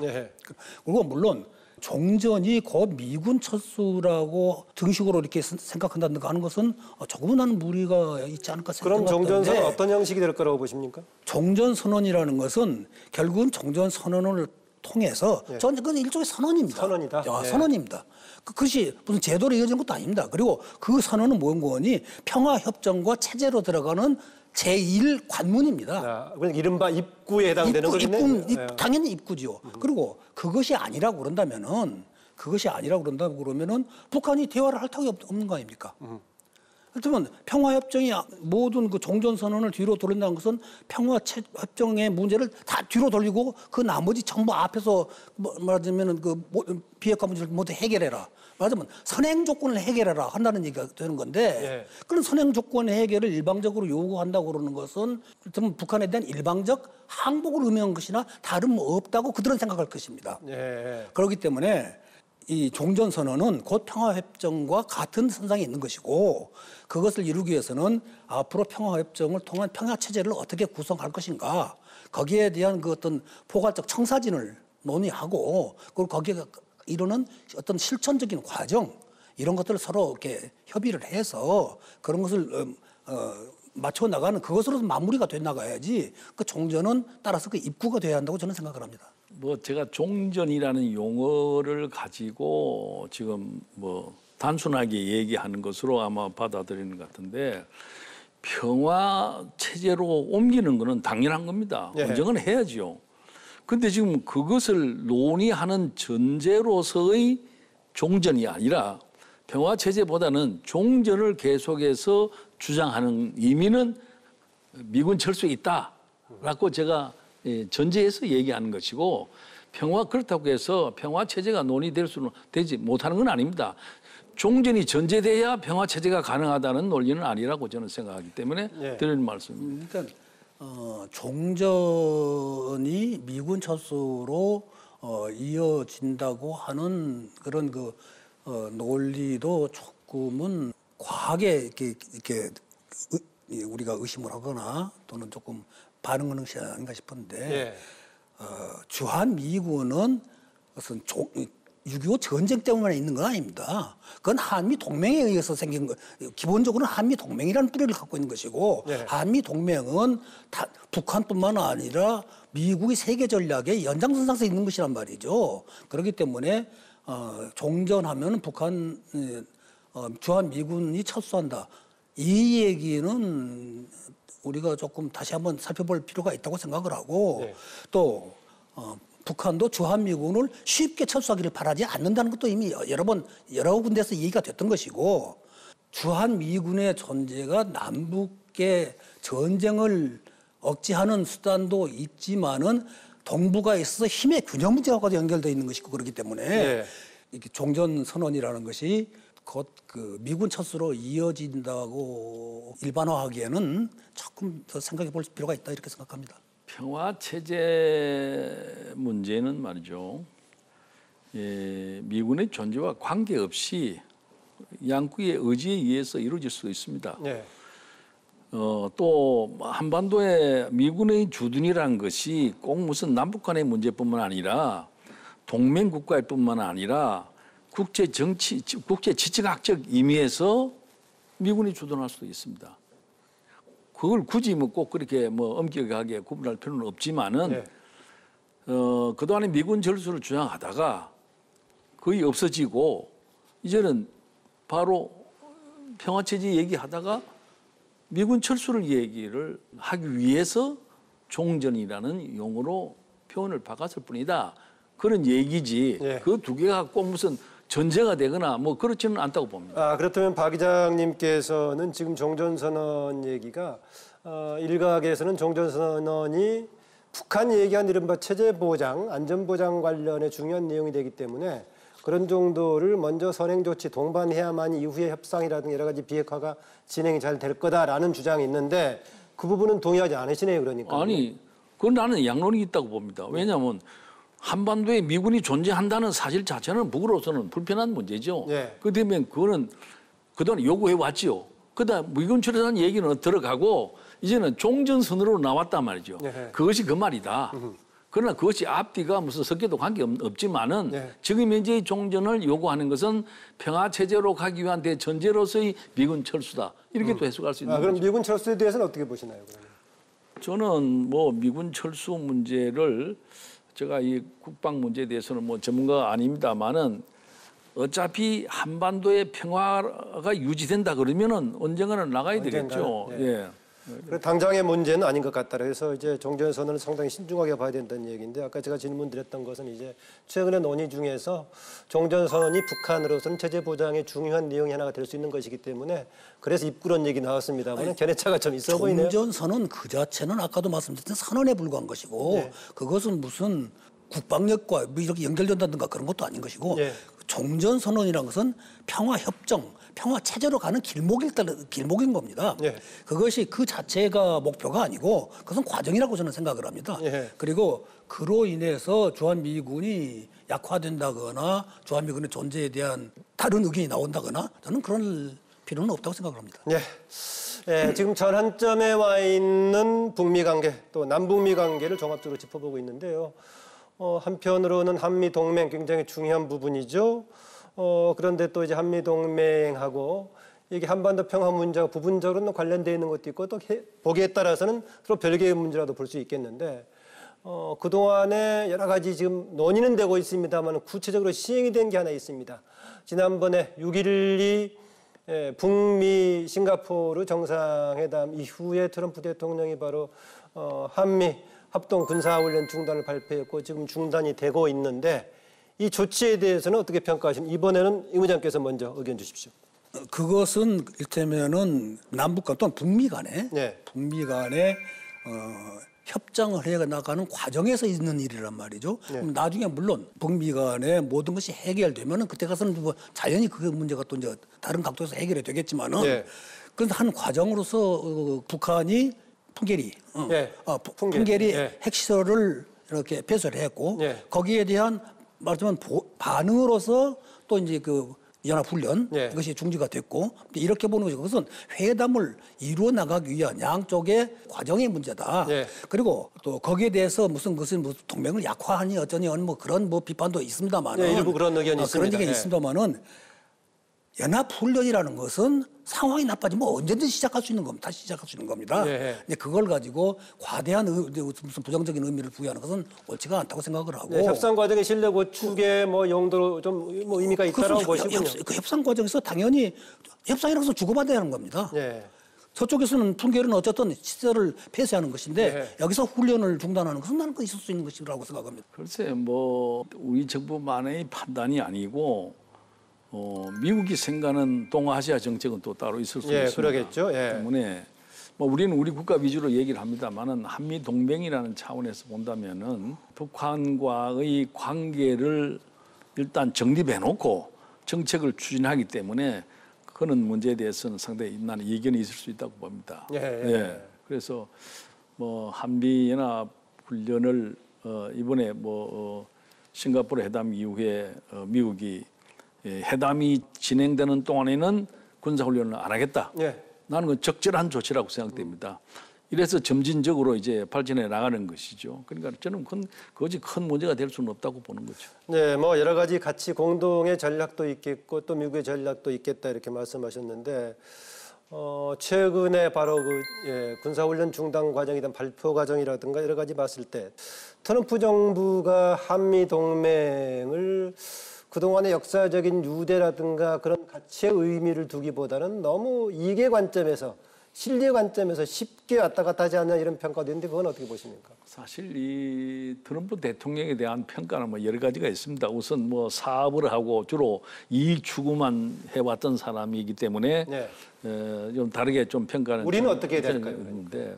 그리고 물론 종전이 곧 미군 철수라고 등식으로 이렇게 생각한다든가 하는 것은 조금은 나는 무리가 있지 않을까 생각하는데. 그럼 종전선언 어떤 형식이 될 거라고 보십니까? 종전선언이라는 것은 결국은 종전선언을 통해서 전 그건 일종의 선언입니다. 선언이다. 선언입니다. 그것이 무슨 제도로 이어지는 것도 아닙니다. 그리고 그 선언은 뭐니 평화협정과 체제로 들어가는 제1관문입니다. 이른바 입구에 해당되는 거겠네요. 당연히 입구죠. 그리고 그것이 아니라고 그런다면은 북한이 대화를 할 턱이 없는 거 아닙니까? 그렇다면 평화협정이 모든 그 종전선언을 뒤로 돌린다는 것은 평화협정의 문제를 다 뒤로 돌리고 그 나머지 전부 앞에서 말하자면 그 비핵화 문제를 모두 해결해라. 말하자면 선행 조건을 해결해라 한다는 얘기가 되는 건데 그런 선행 조건 해결을 일방적으로 요구한다고 그러는 것은 그렇다면 북한에 대한 일방적 항복을 의미하는 것이나 다름 없다고 그들은 생각할 것입니다. 그렇기 때문에 이 종전선언은 곧 평화협정과 같은 선상에 있는 것이고 그것을 이루기 위해서는 앞으로 평화협정을 통한 평화체제를 어떻게 구성할 것인가 거기에 대한 그 어떤 포괄적 청사진을 논의하고 그리고 거기에 이루는 어떤 실천적인 과정 이런 것들을 서로 이렇게 협의를 해서 그런 것을 맞춰 나가는 그것으로 마무리가 돼 나가야지 그 종전은 따라서 그 입구가 돼야 한다고 저는 생각을 합니다. 뭐 제가 종전이라는 용어를 가지고 지금 뭐 단순하게 얘기하는 것으로 아마 받아들이는 것 같은데 평화 체제로 옮기는 거는 당연한 겁니다. 언젠가는 해야죠. 근데 지금 그것을 논의하는 전제로서의 종전이 아니라 평화 체제보다는 종전을 계속해서 주장하는 의미는 미군 철수에 있다라고 제가 전제해서 얘기하는 것이고 그렇다고 해서 평화 체제가 논의될 수는 되지 못하는 건 아닙니다. 종전이 전제돼야 평화 체제가 가능하다는 논리는 아니라고 저는 생각하기 때문에 드리는 말씀입니다. 그러니까 종전이 미군 철수로 이어진다고 하는 그런 그 논리도 조금은 과하게 이렇게 우리가 의심을 하거나 또는 조금 반응하는 것이 아닌가 싶은데 주한 미군은 무슨 6.25 전쟁 때문에 있는 건 아닙니다. 그건 한미 동맹에 의해서 생긴 거. 기본적으로는 한미 동맹이라는 뿌리를 갖고 있는 것이고 한미 동맹은 북한뿐만 아니라 미국의 세계 전략의 연장선상에서 있는 것이란 말이죠. 그렇기 때문에 종전하면 북한 주한 미군이 철수한다. 이 얘기는 우리가 조금 다시 한번 살펴볼 필요가 있다고 생각을 하고 또 북한도 주한미군을 쉽게 철수하기를 바라지 않는다는 것도 이미 여러 군데서 얘기가 됐던 것이고 주한미군의 존재가 남북의 전쟁을 억제하는 수단도 있지만은 동북아에 있어서 힘의 균형 문제와도 연결되어 있는 것이고 그렇기 때문에 이렇게 종전선언이라는 것이 곧 그 미군 철수로 이어진다고 일반화하기에는 조금 더 생각해 볼 필요가 있다 이렇게 생각합니다. 평화 체제 문제는 말이죠. 미군의 존재와 관계없이 양국의 의지에 의해서 이루어질 수도 있습니다. 또 한반도의 미군의 주둔이라는 것이 꼭 무슨 남북 간의 문제뿐만 아니라 동맹 국가일 뿐만 아니라 국제 지정학적 의미에서 미군이 주둔할 수도 있습니다. 그걸 굳이 뭐 꼭 그렇게 엄격하게 구분할 필요는 없지만은 그동안에 미군 철수를 주장하다가 거의 없어지고 이제는 바로 평화체제 얘기하다가 미군 철수를 얘기를 하기 위해서 종전이라는 용어로 표현을 바꿨을 뿐이다. 그런 얘기지. 그 두 개가 꼭 무슨 전제가 되거나 그렇지는 않다고 봅니다. 그렇다면 박 기자님께서는 지금 종전선언 얘기가 일각에서는 종전선언이 북한 얘기한 이른바 체제보장, 안전보장 관련의 중요한 내용이 되기 때문에 그런 정도를 먼저 선행조치 동반해야만 이후에 협상이라든가 여러 가지 비핵화가 진행이 잘 될 거다라는 주장이 있는데 그 부분은 동의하지 않으시네요, 그러니까. 아니, 그건 나는 양론이 있다고 봅니다. 왜냐하면 한반도에 미군이 존재한다는 사실 자체는 북으로서는 불편한 문제죠. 그 때문에 그거는 그동안 요구해 왔죠. 그다음 미군 철수라는 얘기는 들어가고 이제는 종전선으로 나왔단 말이죠. 그것이 그 말이다. 그러나 그것이 앞뒤가 무슨 섞여도 관계없지만은 지금 현재의 종전을 요구하는 것은 평화체제로 가기 위한 대전제로서의 미군 철수다. 이렇게 또 해석할 수 있는 거죠. 그럼 미군 철수에 대해서는 어떻게 보시나요? 그러면? 저는 미군 철수 문제를 제가 이 국방 문제에 대해서는 뭐 전문가가 아닙니다만은 어차피 한반도의 평화가 유지된다 그러면은 언젠가는 나가야 되겠죠. 예. 예. 당장의 문제는 아닌 것 같다. 그래서 이제 종전 선언을 상당히 신중하게 봐야 된다는 얘기인데 아까 제가 질문드렸던 것은 이제 최근의 논의 중에서 종전 선언이 북한으로서는 체제 보장의 중요한 내용이 하나가 될 수 있는 것이기 때문에 그래서 입구론 얘기 나왔습니다만 견해차가 좀 있어 보이네요. 종전 선언 그 자체는 아까도 말씀드렸던 선언에 불과한 것이고 예. 그것은 무슨 국방력과 뭐 이렇게 연결된다든가 그런 것도 아닌 것이고 예. 종전 선언이라는 것은 평화 협정, 평화 체제로 가는 길목인 겁니다. 예. 그것이 그 자체가 목표가 아니고 그것은 과정이라고 저는 생각을 합니다. 예. 그리고 그로 인해서 주한미군이 약화된다거나 주한미군의 존재에 대한 다른 의견이 나온다거나 저는 그럴 필요는 없다고 생각을 합니다. 예. 예, 지금 전환점에 와 있는 북미 관계 또 남북미 관계를 종합적으로 짚어보고 있는데요. 한편으로는 한미 동맹 굉장히 중요한 부분이죠. 그런데 또 이제 한미 동맹하고 이게 한반도 평화 문제와 부분적으로는 관련되어 있는 것도 있고 또 보기에 따라서는 서로 별개의 문제라도 볼 수 있겠는데 그동안에 여러 가지 지금 논의는 되고 있습니다만 구체적으로 시행이 된 게 하나 있습니다. 지난번에 6.12 북미 싱가포르 정상회담 이후에 트럼프 대통령이 바로 한미 합동 군사훈련 중단을 발표했고 지금 중단이 되고 있는데 이 조치에 대해서는 어떻게 평가하십니까? 이번에는 임 의장께서 먼저 의견 주십시오. 그것은 일테면은 남북 간 또는 북미 간에 네. 북미 간에 협정을 해 나가는 과정에서 있는 일이란 말이죠. 네. 나중에 물론 북미 간에 모든 것이 해결되면은 그때 가서는 뭐 자연히 그 문제가 또 이제 다른 각도에서 해결이 되겠지만은 네. 그런 한 과정으로서 북한이 풍계리, 네. 풍계리 네. 핵시설을 이렇게 폐쇄를 했고 네. 거기에 대한 말하자면 반응으로서 또 이제 그 연합훈련 네. 이것이 중지가 됐고 이렇게 보는 것이 그것은 회담을 이루어 나가기 위한 양쪽의 과정의 문제다. 네. 그리고 또 거기에 대해서 무슨 동맹을 약화하니 어쩌니 뭐 그런 뭐 비판도 있습니다만은 네, 일부 그런 의견이 있습니다. 그런 의견이 네. 있습니다만은 연합훈련이라는 것은 상황이 나빠지면 언제든지 시작할 수 있는 겁니다. 다시 시작할 수 있는 겁니다. 네. 근데 그걸 가지고 과대한 무슨 부정적인 의미를 부여하는 것은 옳지가 않다고 생각을 하고. 네, 협상 과정의 신뢰 구축의 뭐 용도로 좀 뭐 의미가 있다라고 보시군요. 그 협상 과정에서 당연히 협상이라고 해서 주고받아야 하는 겁니다. 네. 저쪽에서는 풍계리는 어쨌든 시설을 폐쇄하는 것인데 네. 여기서 훈련을 중단하는 것은 나는 그 있을 수 있는 것이라고 생각합니다. 글쎄 뭐 우리 정부만의 판단이 아니고 미국이 생각하는 동아시아 정책은 또 따로 있을 수 있습니다. 그러겠죠. 예. 때문에 뭐 우리는 우리 국가 위주로 얘기를 합니다만은 한미 동맹이라는 차원에서 본다면은 북한과의 관계를 일단 정립해놓고 정책을 추진하기 때문에 그런 문제에 대해서는 상당히 나는 이견이 있을 수 있다고 봅니다. 예. 그래서 뭐 한미 연합 훈련을 이번에 싱가포르 회담 이후에 미국이 회담이 진행되는 동안에는 군사훈련을 안 하겠다. 예. 나는 그건 적절한 조치라고 생각됩니다. 이래서 점진적으로 이제 발전해 나가는 것이죠. 그러니까 저는 그것이 큰 문제가 될 수는 없다고 보는 거죠. 네, 뭐 여러 가지 같이 공동의 전략도 있겠고 또 미국의 전략도 있겠다 이렇게 말씀하셨는데 최근에 바로 군사훈련 중단 과정에 대한 발표 과정이라든가 여러 가지 봤을 때 트럼프 정부가 한미 동맹을 그동안의 역사적인 유대라든가 그런 가치의 의미를 두기보다는 너무 이익의 관점에서 실리의 관점에서 쉽게 왔다 갔다 하지 않냐 이런 평가도 있는데 그건 어떻게 보십니까? 사실 이 트럼프 대통령에 대한 평가는 뭐 여러 가지가 있습니다. 우선 뭐 사업을 하고 주로 이익 추구만 해왔던 사람이기 때문에 네. 좀 다르게 좀 평가는 우리는 어떻게 해야 될까요? 근데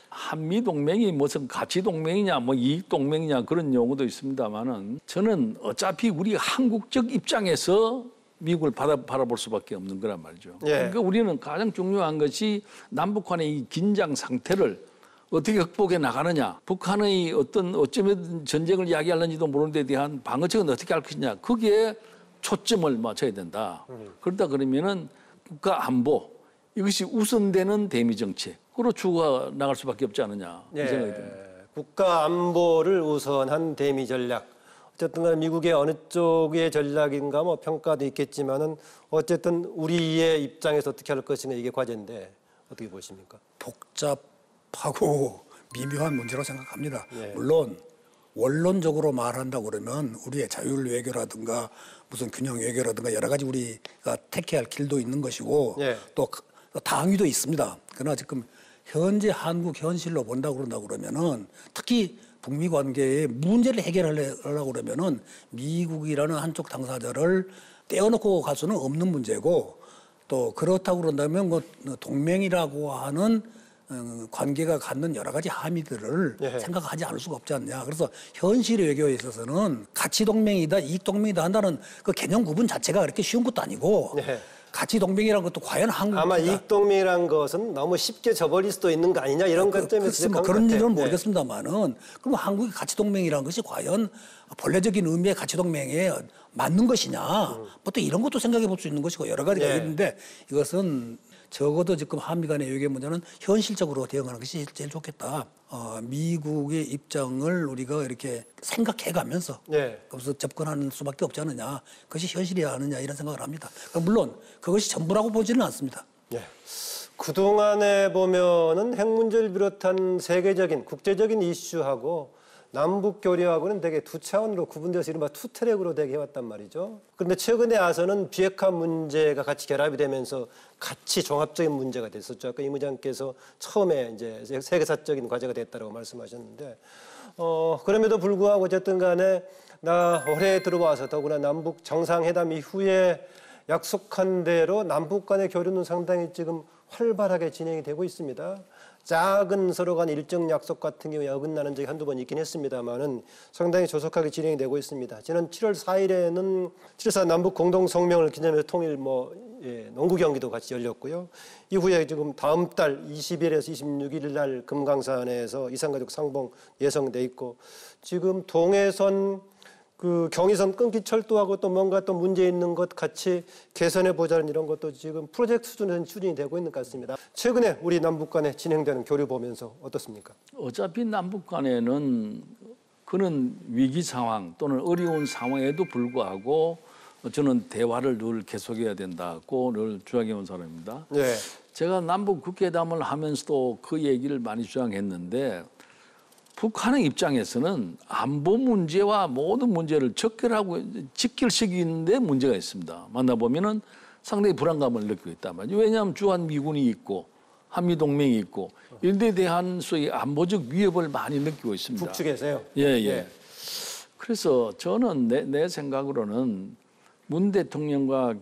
한미 동맹이 무슨 가치 동맹이냐 뭐 이익 동맹이냐 그런 용어도 있습니다만은 저는 어차피 우리 한국적 입장에서 미국을 바라볼 수밖에 없는 거란 말이죠. 예. 그러니까 우리는 가장 중요한 것이 남북한의 이 긴장 상태를 어떻게 극복해 나가느냐, 북한의 어쩌면 전쟁을 야기하는지도 모르는 데 대한 방어책은 어떻게 할 것이냐, 거기에 초점을 맞춰야 된다. 그러다 그러면은 국가 안보 이것이 우선되는 대미 정책으로 추구해 나갈 수밖에 없지 않느냐 이 생각이 듭니다. 국가 안보를 우선한 대미 전략. 어쨌든 간에 미국의 어느 쪽의 전략인가 뭐 평가도 있겠지만은 어쨌든 우리의 입장에서 어떻게 할 것이냐 이게 과제인데 어떻게 보십니까? 복잡하고 미묘한 문제라고 생각합니다. 예. 물론 원론적으로 말한다고 그러면 우리의 자율 외교라든가 무슨 균형 외교라든가 여러 가지 우리가 택해야 할 길도 있는 것이고 예. 또 당위도 있습니다. 그러나 지금 현재 한국 현실로 본다고 그런다고 그러면은 특히 북미 관계의 문제를 해결하려고 그러면은 미국이라는 한쪽 당사자를 떼어놓고 갈 수는 없는 문제고 또 그렇다고 그런다면 뭐 동맹이라고 하는 관계가 갖는 여러 가지 함의들을 예. 생각하지 않을 수가 없지 않냐. 그래서 현실 외교에 있어서는 가치 동맹이다, 이익 동맹이다 한다는 그 개념 구분 자체가 그렇게 쉬운 것도 아니고 예. 가치 동맹이라는 것도 과연 한국 아마 이익 동맹이란 것은 너무 쉽게 저버릴 수도 있는 거 아니냐 이런 것 때문에 뭐 그런 일은 모르겠습니다만은 그럼 한국의 가치 동맹이라는 것이 과연 본래적인 의미의 가치 동맹에 맞는 것이냐 뭐 또 이런 것도 생각해 볼 수 있는 것이고 여러 가지가 네. 있는데 이것은 적어도 지금 한미 간의 외교 문제는 현실적으로 대응하는 것이 제일 좋겠다. 미국의 입장을 우리가 이렇게 생각해가면서 네. 거기서 접근하는 수밖에 없지 않느냐. 그것이 현실이야 하느냐 이런 생각을 합니다. 물론 그것이 전부라고 보지는 않습니다. 네. 그동안에 보면은 핵 문제를 비롯한 세계적인 국제적인 이슈하고 남북 교류하고는 되게 두 차원으로 구분돼서 이른바 투트랙으로 되게 해왔단 말이죠. 그런데 최근에 와서는 비핵화 문제가 같이 결합이 되면서 같이 종합적인 문제가 됐었죠. 아까 임 의장께서 처음에 이제 세계사적인 과제가 됐다고 말씀하셨는데, 그럼에도 불구하고 어쨌든 간에 올해 들어와서 더구나 남북 정상회담 이후에 약속한 대로 남북 간의 교류는 상당히 지금 활발하게 진행이 되고 있습니다. 작은 서로 간 일정 약속 같은 경우에 어긋나는 적이 한두 번 있긴 했습니다만은 상당히 조속하게 진행이 되고 있습니다. 지난 7월 4일에는 7.4 남북 공동 성명을 기념해서 통일 농구 경기도 같이 열렸고요. 이후에 지금 다음 달 20일에서 26일 날 금강산에서 이산가족 상봉 예정돼 있고 지금 동해선 그 경의선 끊기 철도하고 또 뭔가 또 문제 있는 것 같이 개선해 보자는 이런 것도 지금 프로젝트 수준에서 추진이 되고 있는 것 같습니다. 최근에 우리 남북 간에 진행되는 교류 보면서 어떻습니까? 어차피 남북 간에는 그런 위기 상황 또는 어려운 상황에도 불구하고 저는 대화를 늘 계속해야 된다고 늘 주장해온 사람입니다. 네. 제가 남북 국회담을 하면서도 그 얘기를 많이 주장했는데 북한의 입장에서는 안보 문제와 모든 문제를 직결시키는데 문제가 있습니다. 만나보면은 상당히 불안감을 느끼고 있단 말이죠. 왜냐하면 주한미군이 있고 한미동맹이 있고 이런 데 대한 소위 안보적 위협을 많이 느끼고 있습니다. 북측에서요? 예. 그래서 저는 내 생각으로는 문 대통령과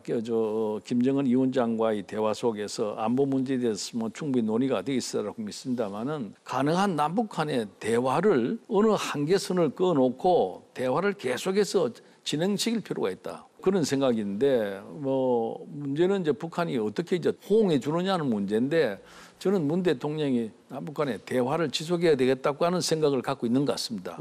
김정은 위원장과의 대화 속에서 안보 문제에 대해서 뭐 충분히 논의가 되어 있으라고 믿습니다만은 가능한 남북 간의 대화를 어느 한계선을 그어놓고 대화를 계속해서 진행시킬 필요가 있다. 그런 생각인데 뭐 문제는 이제 북한이 어떻게 이제 호응해 주느냐는 문제인데 저는 문 대통령이 남북 간의 대화를 지속해야 되겠다고 하는 생각을 갖고 있는 것 같습니다.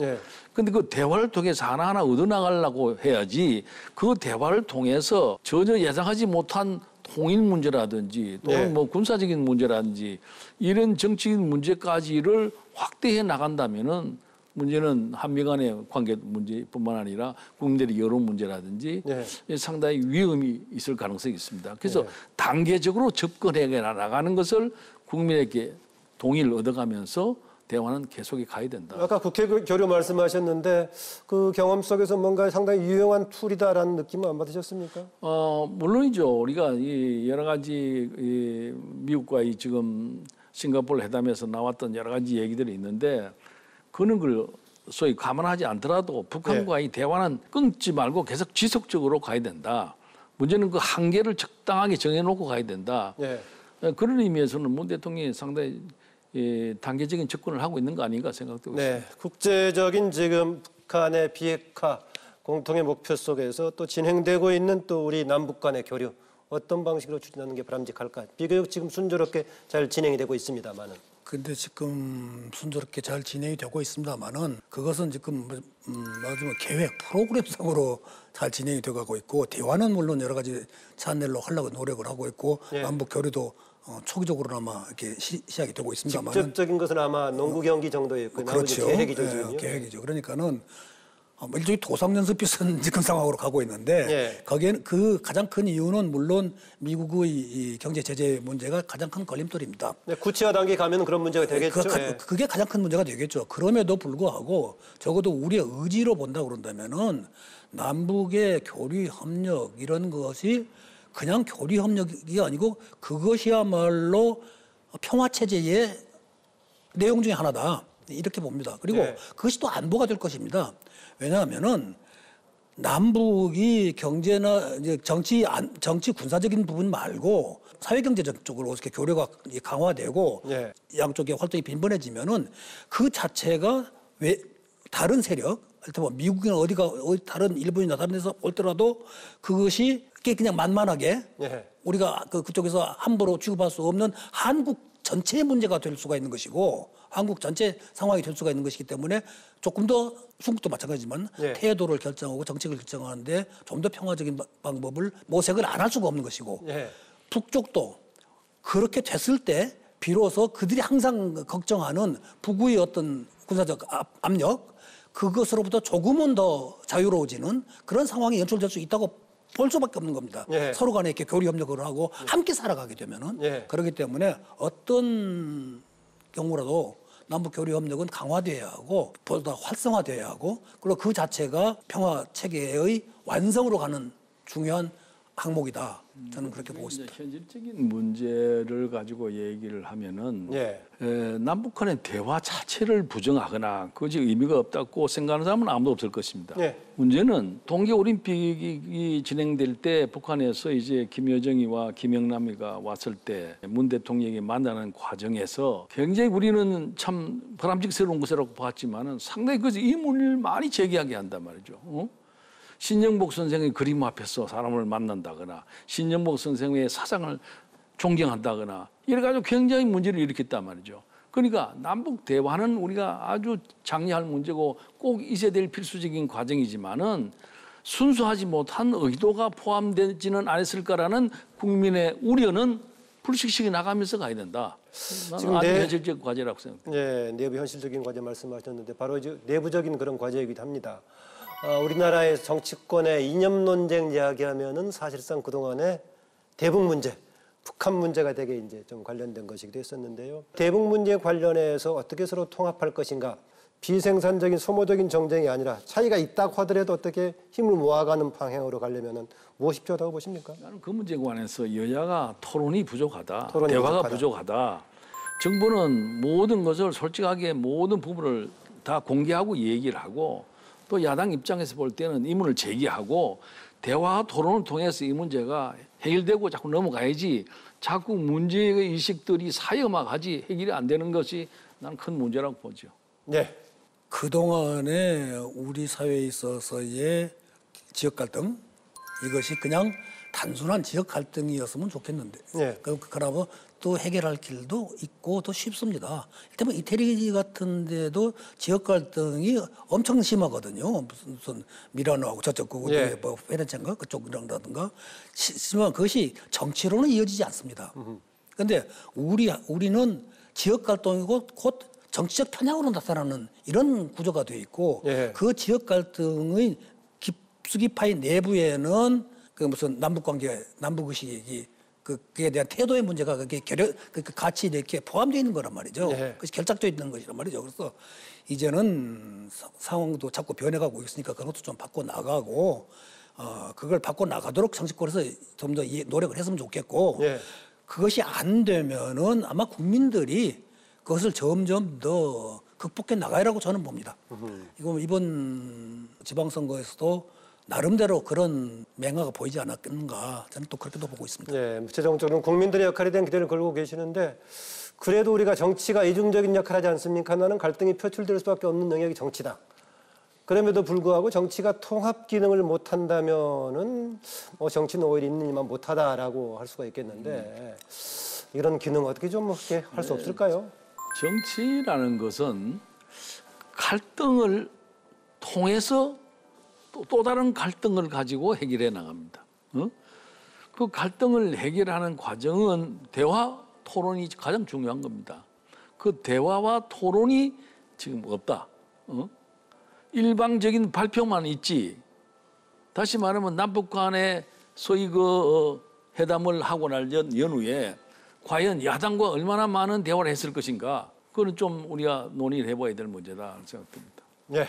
그런데 그 대화를 통해서 하나하나 얻어나가려고 해야지 그 대화를 통해서 전혀 예상하지 못한 통일 문제라든지 또는 뭐 군사적인 문제라든지 이런 정치적인 문제까지를 확대해 나간다면은 문제는 한미 간의 관계 문제뿐만 아니라 국민들의 여론 문제라든지 상당히 위험이 있을 가능성이 있습니다. 그래서 단계적으로 접근해 나가는 것을 국민에게 동의를 얻어가면서 대화는 계속해 가야 된다. 아까 국회 교류 말씀하셨는데 그 경험 속에서 뭔가 상당히 유용한 툴이다라는 느낌은 안 받으셨습니까? 물론이죠. 우리가 이 여러 가지 미국과 이 지금 싱가포르 회담에서 나왔던 여러 가지 얘기들이 있는데 그런 걸 소위 감안하지 않더라도 북한과의 대화는 끊지 말고 계속 지속적으로 가야 된다. 문제는 그 한계를 적당하게 정해놓고 가야 된다. 그런 의미에서는 문 대통령이 상당히 단계적인 접근을 하고 있는 거 아닌가 생각되고 있습니다. 국제적인 지금 북한의 비핵화 공통의 목표 속에서 또 진행되고 있는 또 우리 남북 간의 교류 어떤 방식으로 추진하는 게 바람직할까? 비교적 지금 순조롭게 잘 진행이 되고 있습니다만은. 근데 지금 순조롭게 잘 진행이 되고 있습니다만은 그것은 지금 말하자면 계획 프로그램상으로 잘 진행이 되고 있고 대화는 물론 여러 가지 채널로 하려고 노력을 하고 있고 남북 교류도 초기적으로나마 이렇게 시작이 되고 있습니다만 직접적인 것은 아마 농구 경기 정도였고 나머지 그렇죠. 계획이죠. 계획이죠. 그러니까는 일종의 도상연습 비슷한 지금 상황으로 가고 있는데 예. 거기에는 그 가장 큰 이유는 물론 미국의 이 경제 제재 문제가 가장 큰 걸림돌입니다. 네, 구체화 단계 가면 그런 문제가 되겠죠. 그게 가장 큰 문제가 되겠죠. 그럼에도 불구하고 적어도 우리의 의지로 본다 그런다면은 남북의 교류 협력 이런 것이 그냥 교류 협력이 아니고 그것이야말로 평화 체제의 내용 중에 하나다. 이렇게 봅니다. 그리고 네. 그것이 또 안보가 될 것입니다. 왜냐하면은 남북이 경제나 이제 정치 군사적인 부분 말고 사회경제적 쪽으로 이렇게 교류가 강화되고 네. 양쪽의 활동이 빈번해지면은 그 자체가 왜 다른 세력, 뭐 미국이나 어디 다른 일본이나 다른 데서 올 때라도 그것이 그냥 만만하게 네. 우리가 그쪽에서 함부로 취급할 수 없는 한국 전체의 문제가 될 수가 있는 것이고 한국 전체 상황이 될 수가 있는 것이기 때문에 조금 더 중국도 마찬가지지만 예. 태도를 결정하고 정책을 결정하는데 좀 더 평화적인 방법을 모색을 안 할 수가 없는 것이고 예. 북쪽도 그렇게 됐을 때 비로소 그들이 항상 걱정하는 북의 어떤 군사적 압력 그것으로부터 조금은 더 자유로워지는 그런 상황이 연출될 수 있다고 볼 수밖에 없는 겁니다. 예. 서로 간에 이렇게 교류 협력을 하고 함께 살아가게 되면은 예. 그렇기 때문에 어떤 경우라도 남북 교류 협력은 강화돼야 하고 보다 활성화돼야 하고 그리고 그 자체가 평화 체계의 완성으로 가는 중요한 항목이다. 저는 그렇게 보고 있습니다. 현실적인 문제를 가지고 얘기를 하면은 예. 남북 간의 대화 자체를 부정하거나 그것이 의미가 없다고 생각하는 사람은 아무도 없을 것입니다. 예. 문제는 동계올림픽이 진행될 때 북한에서 이제 김여정이와 김영남이가 왔을 때 문 대통령이 만나는 과정에서 굉장히 우리는 참 바람직스러운 것이라고 봤지만은 상당히 그 의문을 많이 제기하게 한단 말이죠. 신영복 선생의 그림 앞에서 사람을 만난다거나 신영복 선생의 사상을 존경한다거나 이래 가지고 굉장히 문제를 일으켰단 말이죠. 그러니까 남북 대화는 우리가 아주 장려할 문제고 꼭 있어야 될 필수적인 과정이지만은 순수하지 못한 의도가 포함되지는 않았을까라는 국민의 우려는 불식식이 나가면서 가야 된다. 나는 아주 현실적 과제라고 생각합니다. 예, 내부 현실적인 과제 말씀하셨는데 바로 이제 내부적인 그런 과제이기도 합니다. 우리나라의 정치권의 이념 논쟁 이야기하면은 사실상 그동안에 대북 문제, 북한 문제가 되게 이제 좀 관련된 것이기도 했었는데요. 대북 문제 관련해서 어떻게 서로 통합할 것인가, 비생산적인 소모적인 정쟁이 아니라 차이가 있다고 하더라도 어떻게 힘을 모아가는 방향으로 가려면은 무엇이 필요하다고 보십니까? 나는 그 문제에 관해서 여야가 토론이 부족하다, 토론이 대화가 부족하다. 정부는 모든 것을 솔직하게 모든 부분을 다 공개하고 얘기를 하고 또 야당 입장에서 볼 때는 이 문을 제기하고 대화와 토론을 통해서 이 문제가 해결되고 자꾸 넘어가야지 자꾸 문제의 의식들이 사회음악하지 해결이 안 되는 것이 나는 큰 문제라고 보죠. 네. 그동안에 우리 사회에 있어서의 지역 갈등 이것이 그냥 단순한 지역 갈등이었으면 좋겠는데 네. 그러면 또 해결할 길도 있고 더 쉽습니다. 일단 이태리 같은 데도 지역 갈등이 엄청 심하거든요. 무슨 미라노하고 저쪽 예. 뭐 페렌체인가 그쪽이라든가 심한 그것이 정치로는 이어지지 않습니다. 그런데 우리는 지역 갈등이고 곧 정치적 편향으로 나타나는 이런 구조가 돼 있고 예. 그 지역 갈등의 깊숙이 파인 내부에는 그 무슨 남북 관계, 남북 의식이 그에 대한 태도의 문제가 그게 같이 이렇게 포함되어 있는 거란 말이죠. 예. 그것이 결착되어 있는 것이란 말이죠. 그래서 이제는 상황도 자꾸 변해가고 있으니까 그것도 좀 바꿔 나가고 그걸 바꿔 나가도록 정치권에서 좀 더 노력을 했으면 좋겠고 예. 그것이 안 되면은 아마 국민들이 그것을 점점 더 극복해 나가야라고 저는 봅니다. 이번 지방선거에서도 나름대로 그런 맹화가 보이지 않았는가 저는 또 그렇게도 보고 있습니다. 네, 최종적으로는 국민들의 역할에 대한 기대를 걸고 계시는데 그래도 우리가 정치가 이중적인 역할을 하지 않습니까? 나는 갈등이 표출될 수밖에 없는 영역이 정치다. 그럼에도 불구하고 정치가 통합 기능을 못한다면은 정치는 오히려 있는 일만 못하다라고 할 수가 있겠는데 이런 기능 어떻게 좀 어떻게 할 수 없을까요? 정치라는 것은 갈등을 통해서 또 다른 갈등을 가지고 해결해 나갑니다. 그 갈등을 해결하는 과정은 대화, 토론이 가장 중요한 겁니다. 그 대화와 토론이 지금 없다. 일방적인 발표만 있지. 다시 말하면 남북 간의 소위 회담을 하고 날 연후에 과연 야당과 얼마나 많은 대화를 했을 것인가. 그건 좀 우리가 논의를 해봐야 될 문제다 생각됩니다. 네,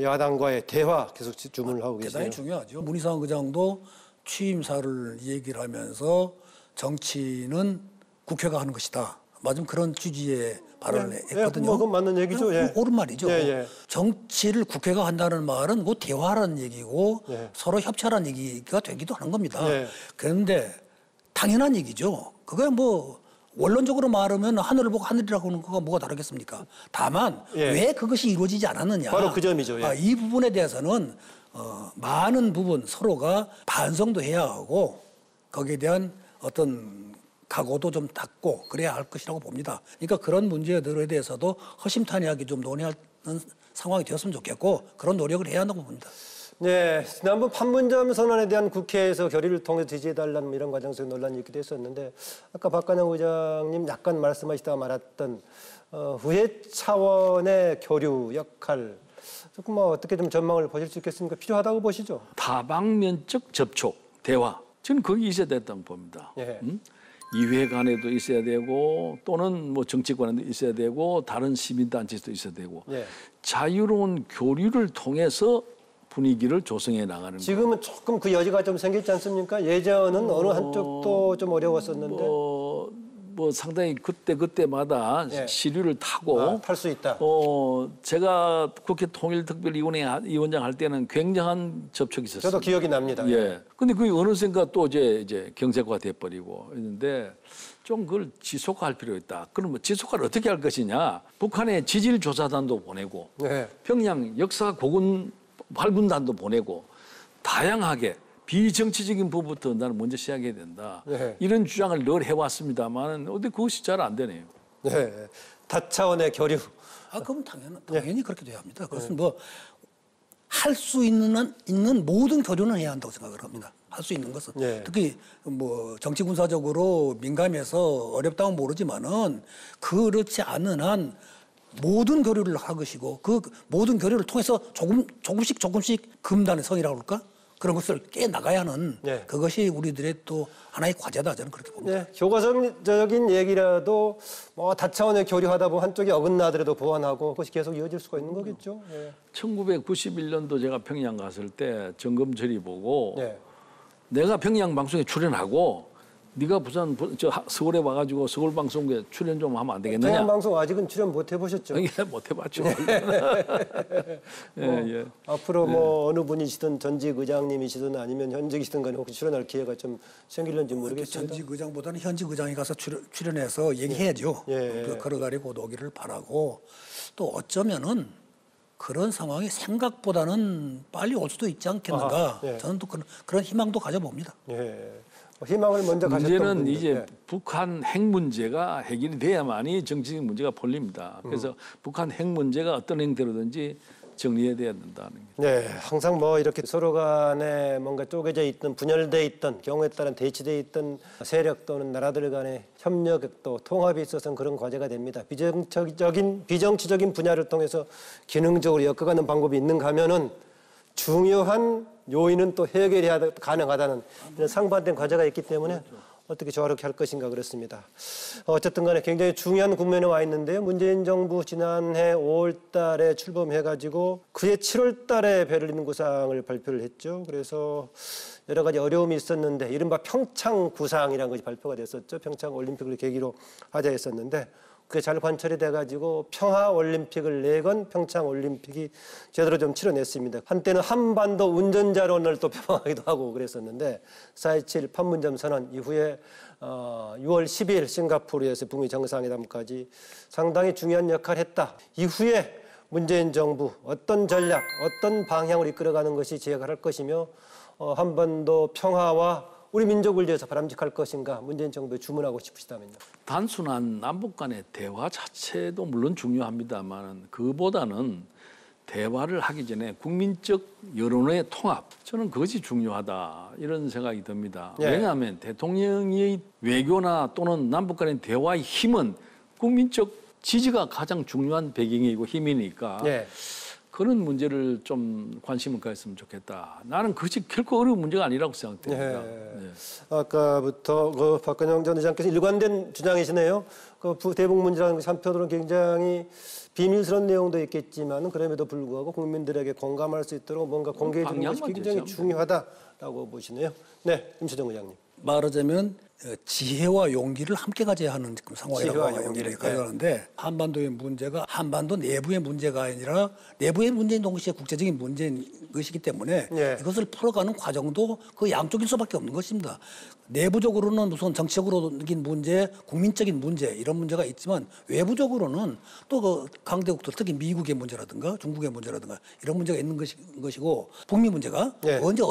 야당과의 대화 계속 주문을 하고 계세요. 대단히 중요하죠. 문희상 의장도 취임사를 얘기를 하면서 정치는 국회가 하는 것이다. 맞으면 그런 취지의 발언을 했거든요. 그건 맞는 얘기죠. 옳은 말이죠. 정치를 국회가 한다는 말은 그 대화라는 얘기고 서로 협치하라는 얘기가 되기도 하는 겁니다. 그런데 당연한 얘기죠. 그게 뭐 원론적으로 말하면 하늘을 보고 하늘이라고 하는 거가 뭐가 다르겠습니까? 다만 왜 그것이 이루어지지 않았느냐. 바로 그 점이죠. 이 부분에 대해서는 많은 부분 서로가 반성도 해야 하고 거기에 대한 어떤 각오도 좀 닦고 그래야 할 것이라고 봅니다. 그러니까 그런 문제들에 대해서도 허심탄회하게 좀 논의하는 상황이 되었으면 좋겠고 그런 노력을 해야 한다고 봅니다. 네, 지난번 판문점 선언에 대한 국회에서 결의를 통해서 지지해달라는 이런 과정에서 논란이 있기도 했었는데 아까 박관영 의장님 약간 말씀하시다가 말았던 후회 차원의 교류 역할 조금 어떻게 좀 전망을 보실 수 있겠습니까? 필요하다고 보시죠? 다방면적 접촉, 대화. 저는 거기 있어야 됐다고 봅니다. 이회 간에도 있어야 되고 또는 뭐 정치권에도 있어야 되고 다른 시민단체도 있어야 되고 자유로운 교류를 통해서 분위기를 조성해 나가는 거예요. 지금은 조금 그 여지가 좀 생겼지 않습니까? 예전은 어느 한쪽도 좀 어려웠었는데 뭐 상당히 그때마다 시류를 타고 탈 수 있다. 제가 국회 통일특별위원회 위원장 할 때는 굉장한 접촉이 있었어요. 저도 기억이 납니다. 예. 근데 그게 어느샌가 또 이제 경색화 돼버리고 있는데 좀 그걸 지속화할 필요가 있다. 그러면 지속화를 어떻게 할 것이냐? 북한의 지질 조사단도 보내고 평양 역사 고군 활군단도 보내고 다양하게 비정치적인 부분부터 나는 먼저 시작해야 된다. 이런 주장을 늘 해왔습니다만 어디 그것이 잘 안 되네요. 네, 다차원의 교류. 그럼 당연히 그렇게 돼야 합니다. 그것은 뭐 할 수 있는 모든 교류는 해야 한다고 생각을 합니다. 할 수 있는 것은 특히 뭐 정치 군사적으로 민감해서 어렵다면 모르지만은 그렇지 않은 한 모든 교류를 할 것이고 그 모든 교류를 통해서 조금씩 금단의 성이라고 할까? 그런 것을 깨 나가야 하는 그것이 우리들의 또 하나의 과제다 저는 그렇게 봅니다. 교과서적인 얘기라도 뭐 다차원의 교류하다 보면 한쪽이 어긋나더라도 보완하고 그것이 계속 이어질 수가 있는 거겠죠. 1991년도 제가 평양 갔을 때 점검처리 보고 내가 평양 방송에 출연하고 네가 부산 서울에 와가지고 서울 방송국에 출연 좀 하면 안 되겠느냐? 평양 방송 아직은 출연 못 해보셨죠? 못 해봤죠. 앞으로 뭐 어느 분이시든 전직 의장님이시든 아니면 현직이시든 간에 혹시 출연할 기회가 좀 생길는지 모르겠습니다. 전직 의장보다는 현직 의장이 가서 출연해서 얘기해야죠. 걸어가려고 오기를 바라고 또 어쩌면은 그런 상황이 생각보다는 빨리 올 수도 있지 않겠는가. 저는 또 그런 희망도 가져봅니다. 희망을 먼저 가졌던 문제는 분들. 이제 북한 핵 문제가 해결이 돼야만이 정치적 문제가 풀립니다. 그래서 북한 핵 문제가 어떤 형태로든지 정리해야 된다는 게. 네, 항상 뭐 이렇게 서로 간에 뭔가 쪼개져 있던 분열돼 있던 경우에 따른 대치돼 있던 세력 또는 나라들 간의 협력 또 통합이 있어서는 그런 과제가 됩니다. 비정치적인 분야를 통해서 기능적으로 엮어가는 방법이 있는가 하면은 중요한 요인은 또 해결해야 가능하다는 이런 상반된 과제가 있기 때문에 어떻게 조화롭게 할 것인가 그렇습니다. 어쨌든 간에 굉장히 중요한 국면에 와 있는데요. 문재인 정부 지난해 5월 달에 출범해가지고 그해 7월 달에 베를린 구상을 발표를 했죠. 그래서 여러 가지 어려움이 있었는데 이른바 평창 구상이라는 것이 발표가 됐었죠. 평창 올림픽을 계기로 하자 했었는데 그게 잘 관철이 돼가지고 평화올림픽을 내건 평창올림픽이 제대로 좀 치러냈습니다. 한때는 한반도 운전자론을 또 표방하기도 하고 그랬었는데 4.27 판문점 선언 이후에 6월 10일 싱가포르에서 북미 정상회담까지 상당히 중요한 역할을 했다. 이후에 문재인 정부 어떤 전략, 어떤 방향으로 이끌어가는 것이 지혜할 것이며 한반도 평화와 우리 민족을 위해서 바람직할 것인가 문재인 정부에 주문하고 싶으시다면요. 단순한 남북 간의 대화 자체도 물론 중요합니다만 그보다는 대화를 하기 전에 국민적 여론의 통합 저는 그것이 중요하다 이런 생각이 듭니다. 왜냐하면 대통령의 외교나 또는 남북 간의 대화의 힘은 국민적 지지가 가장 중요한 배경이고 힘이니까 그런 문제를 좀 관심을 가졌으면 좋겠다. 나는 그것이 결코 어려운 문제가 아니라고 생각됩니다. 네. 아까부터 그 박근영 전 의장께서 일관된 주장이시네요. 그 대북 문제라는 것이 한편으로는 굉장히 비밀스러운 내용도 있겠지만 그럼에도 불구하고 국민들에게 공감할 수 있도록 뭔가 공개해 주는 것이 굉장히 중요하다라고 보시네요. 네, 임수정 의장님. 말하자면 지혜와 용기를 함께 가져야 하는 상황이라고 용기를 가져가는데 한반도의 문제가 한반도 내부의 문제가 아니라 내부의 문제인 동시에 국제적인 문제인 것이기 때문에 이것을 풀어가는 과정도 그 양쪽일 수밖에 없는 것입니다. 내부적으로는 무슨 정치적으로적인 문제, 국민적인 문제 이런 문제가 있지만 외부적으로는 또 그 강대국들 특히 미국의 문제라든가 중국의 문제라든가 이런 문제가 있는 것이고 북미 문제가 언제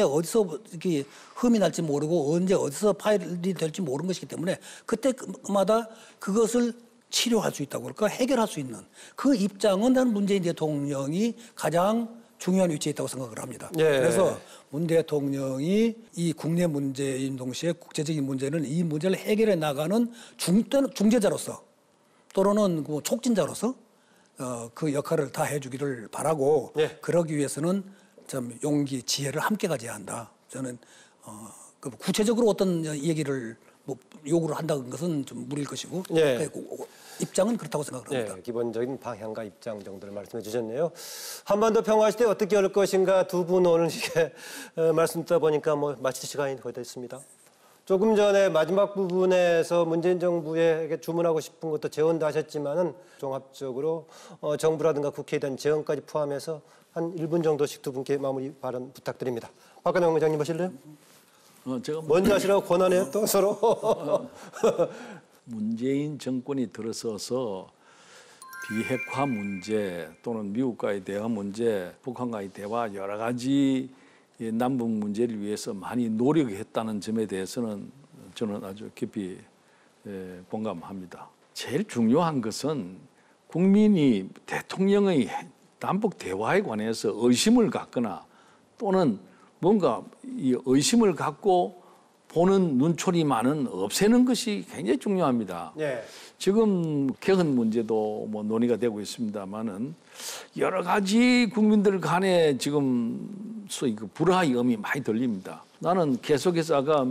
어디서 이렇게 흠이 날지 모르고 언제 어디서 파일이 될지 모르는 것이기 때문에 그때마다 그것을 치료할 수 있다고 그럴까 해결할 수 있는 그 입장은 나는 문재인 대통령이 가장 중요한 위치에 있다고 생각을 합니다. 그래서 문 대통령이 이 국내 문제인 동시에 국제적인 문제는 이 문제를 해결해 나가는 중재자로서 또는 그 촉진자로서 그 역할을 다 해주기를 바라고 그러기 위해서는 좀 용기, 지혜를 함께 가져야 한다. 저는 그 구체적으로 어떤 얘기를 뭐 요구를 한다는 것은 좀 무리일 것이고 입장은 그렇다고 생각을 합니다. 기본적인 방향과 입장 정도를 말씀해 주셨네요. 한반도 평화 시대 어떻게 할 것인가 두 분 오늘 이렇게 말씀 듣다 보니까 뭐 마칠 시간이 거의 됐습니다. 조금 전에 마지막 부분에서 문재인 정부에게 주문하고 싶은 것도 제언도 하셨지만은 종합적으로 정부라든가 국회에 대한 제언까지 포함해서 한 1분 정도씩 두 분께 마무리 발언 부탁드립니다. 박근영 의장님 하실래요? 제가 먼저 하시라고 권하네요, 또 서로. 문재인 정권이 들어서서 비핵화 문제 또는 미국과의 대화 문제, 북한과의 대화 여러 가지 남북 문제를 위해서 많이 노력했다는 점에 대해서는 저는 아주 깊이 공감합니다. 제일 중요한 것은 국민이 대통령의 남북 대화에 관해서 의심을 갖거나 또는 뭔가 이 의심을 갖고 보는 눈초리만은 없애는 것이 굉장히 중요합니다. 지금 개헌 문제도 뭐 논의가 되고 있습니다만은 여러 가지 국민들 간에 지금 소위 그 불화음이 많이 들립니다. 나는 계속해서 아까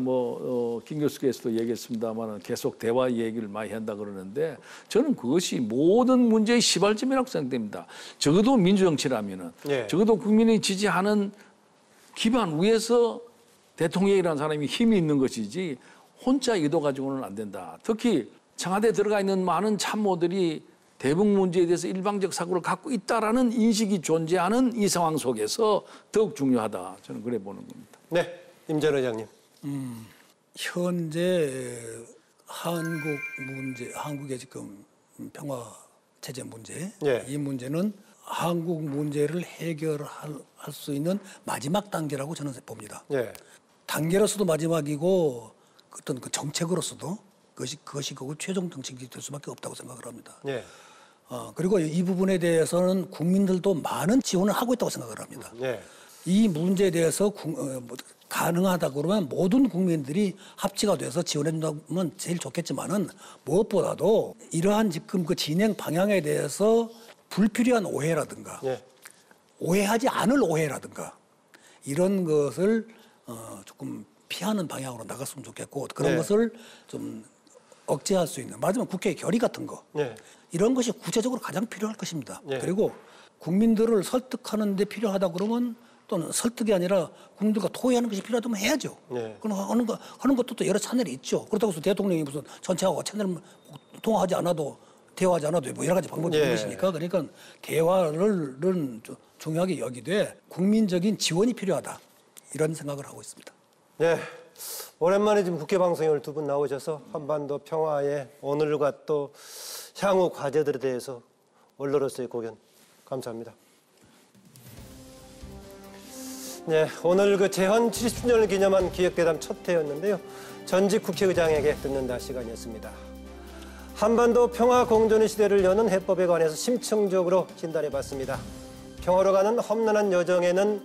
김 교수께서도 얘기했습니다만은 계속 대화 얘기를 많이 한다 그러는데 저는 그것이 모든 문제의 시발점이라고 생각됩니다. 적어도 민주정치라면은 적어도 국민이 지지하는 기반 위에서 대통령이라는 사람이 힘이 있는 것이지 혼자 의도 가지고는 안 된다. 특히 청와대에 들어가 있는 많은 참모들이 대북 문제에 대해서 일방적 사고를 갖고 있다라는 인식이 존재하는 이 상황 속에서 더욱 중요하다. 저는 그래 보는 겁니다. 네, 임 전 의장님. 현재 한국 문제, 한국의 지금 평화 체제 문제, 이 문제는 한국 문제를 해결할 수 있는 마지막 단계라고 저는 봅니다. 단계로서도 마지막이고 어떤 그 정책으로서도 그것이 그 최종 정책이 될 수밖에 없다고 생각을 합니다. 그리고 이 부분에 대해서는 국민들도 많은 지원을 하고 있다고 생각을 합니다. 이 문제에 대해서 가능하다 그러면 모든 국민들이 합치가 돼서 지원해 준다면 제일 좋겠지만은 무엇보다도 이러한 지금 그 진행 방향에 대해서 불필요한 오해라든가 오해하지 않을 오해라든가 이런 것을 조금 피하는 방향으로 나갔으면 좋겠고 그런 것을 좀 억제할 수 있는 말하자면 국회의 결의 같은 거 이런 것이 구체적으로 가장 필요할 것입니다. 그리고 국민들을 설득하는 데 필요하다 그러면 또는 설득이 아니라 국민들과 토의하는 것이 필요하다면 해야죠. 그럼 하는 것도 또 여러 채널이 있죠. 그렇다고 해서 대통령이 무슨 전체하고 채널을 통화하지 않아도 대화하지 않아도 뭐 여러 가지 방법이 있는 것이니까 그러니까 대화를 중요하게 여기되 국민적인 지원이 필요하다. 이런 생각을 하고 있습니다. 오랜만에 지금 국회 방송에 오늘 두 분 나오셔서 한반도 평화의 오늘과 또 향후 과제들에 대해서 언론으로서의 고견 감사합니다. 오늘 그 재헌 70주년을 기념한 기획대담 첫 회였는데요. 전직 국회의장에게 듣는다 시간이었습니다. 한반도 평화 공존의 시대를 여는 해법에 관해서 심층적으로 진단해봤습니다. 평화로 가는 험난한 여정에는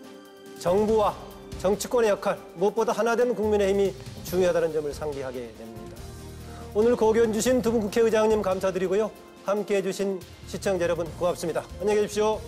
정부와 정치권의 역할, 무엇보다 하나된 국민의힘이 중요하다는 점을 상기하게 됩니다. 오늘 고견 주신 두 분 국회의장님 감사드리고요. 함께해 주신 시청자 여러분 고맙습니다. 안녕히 계십시오.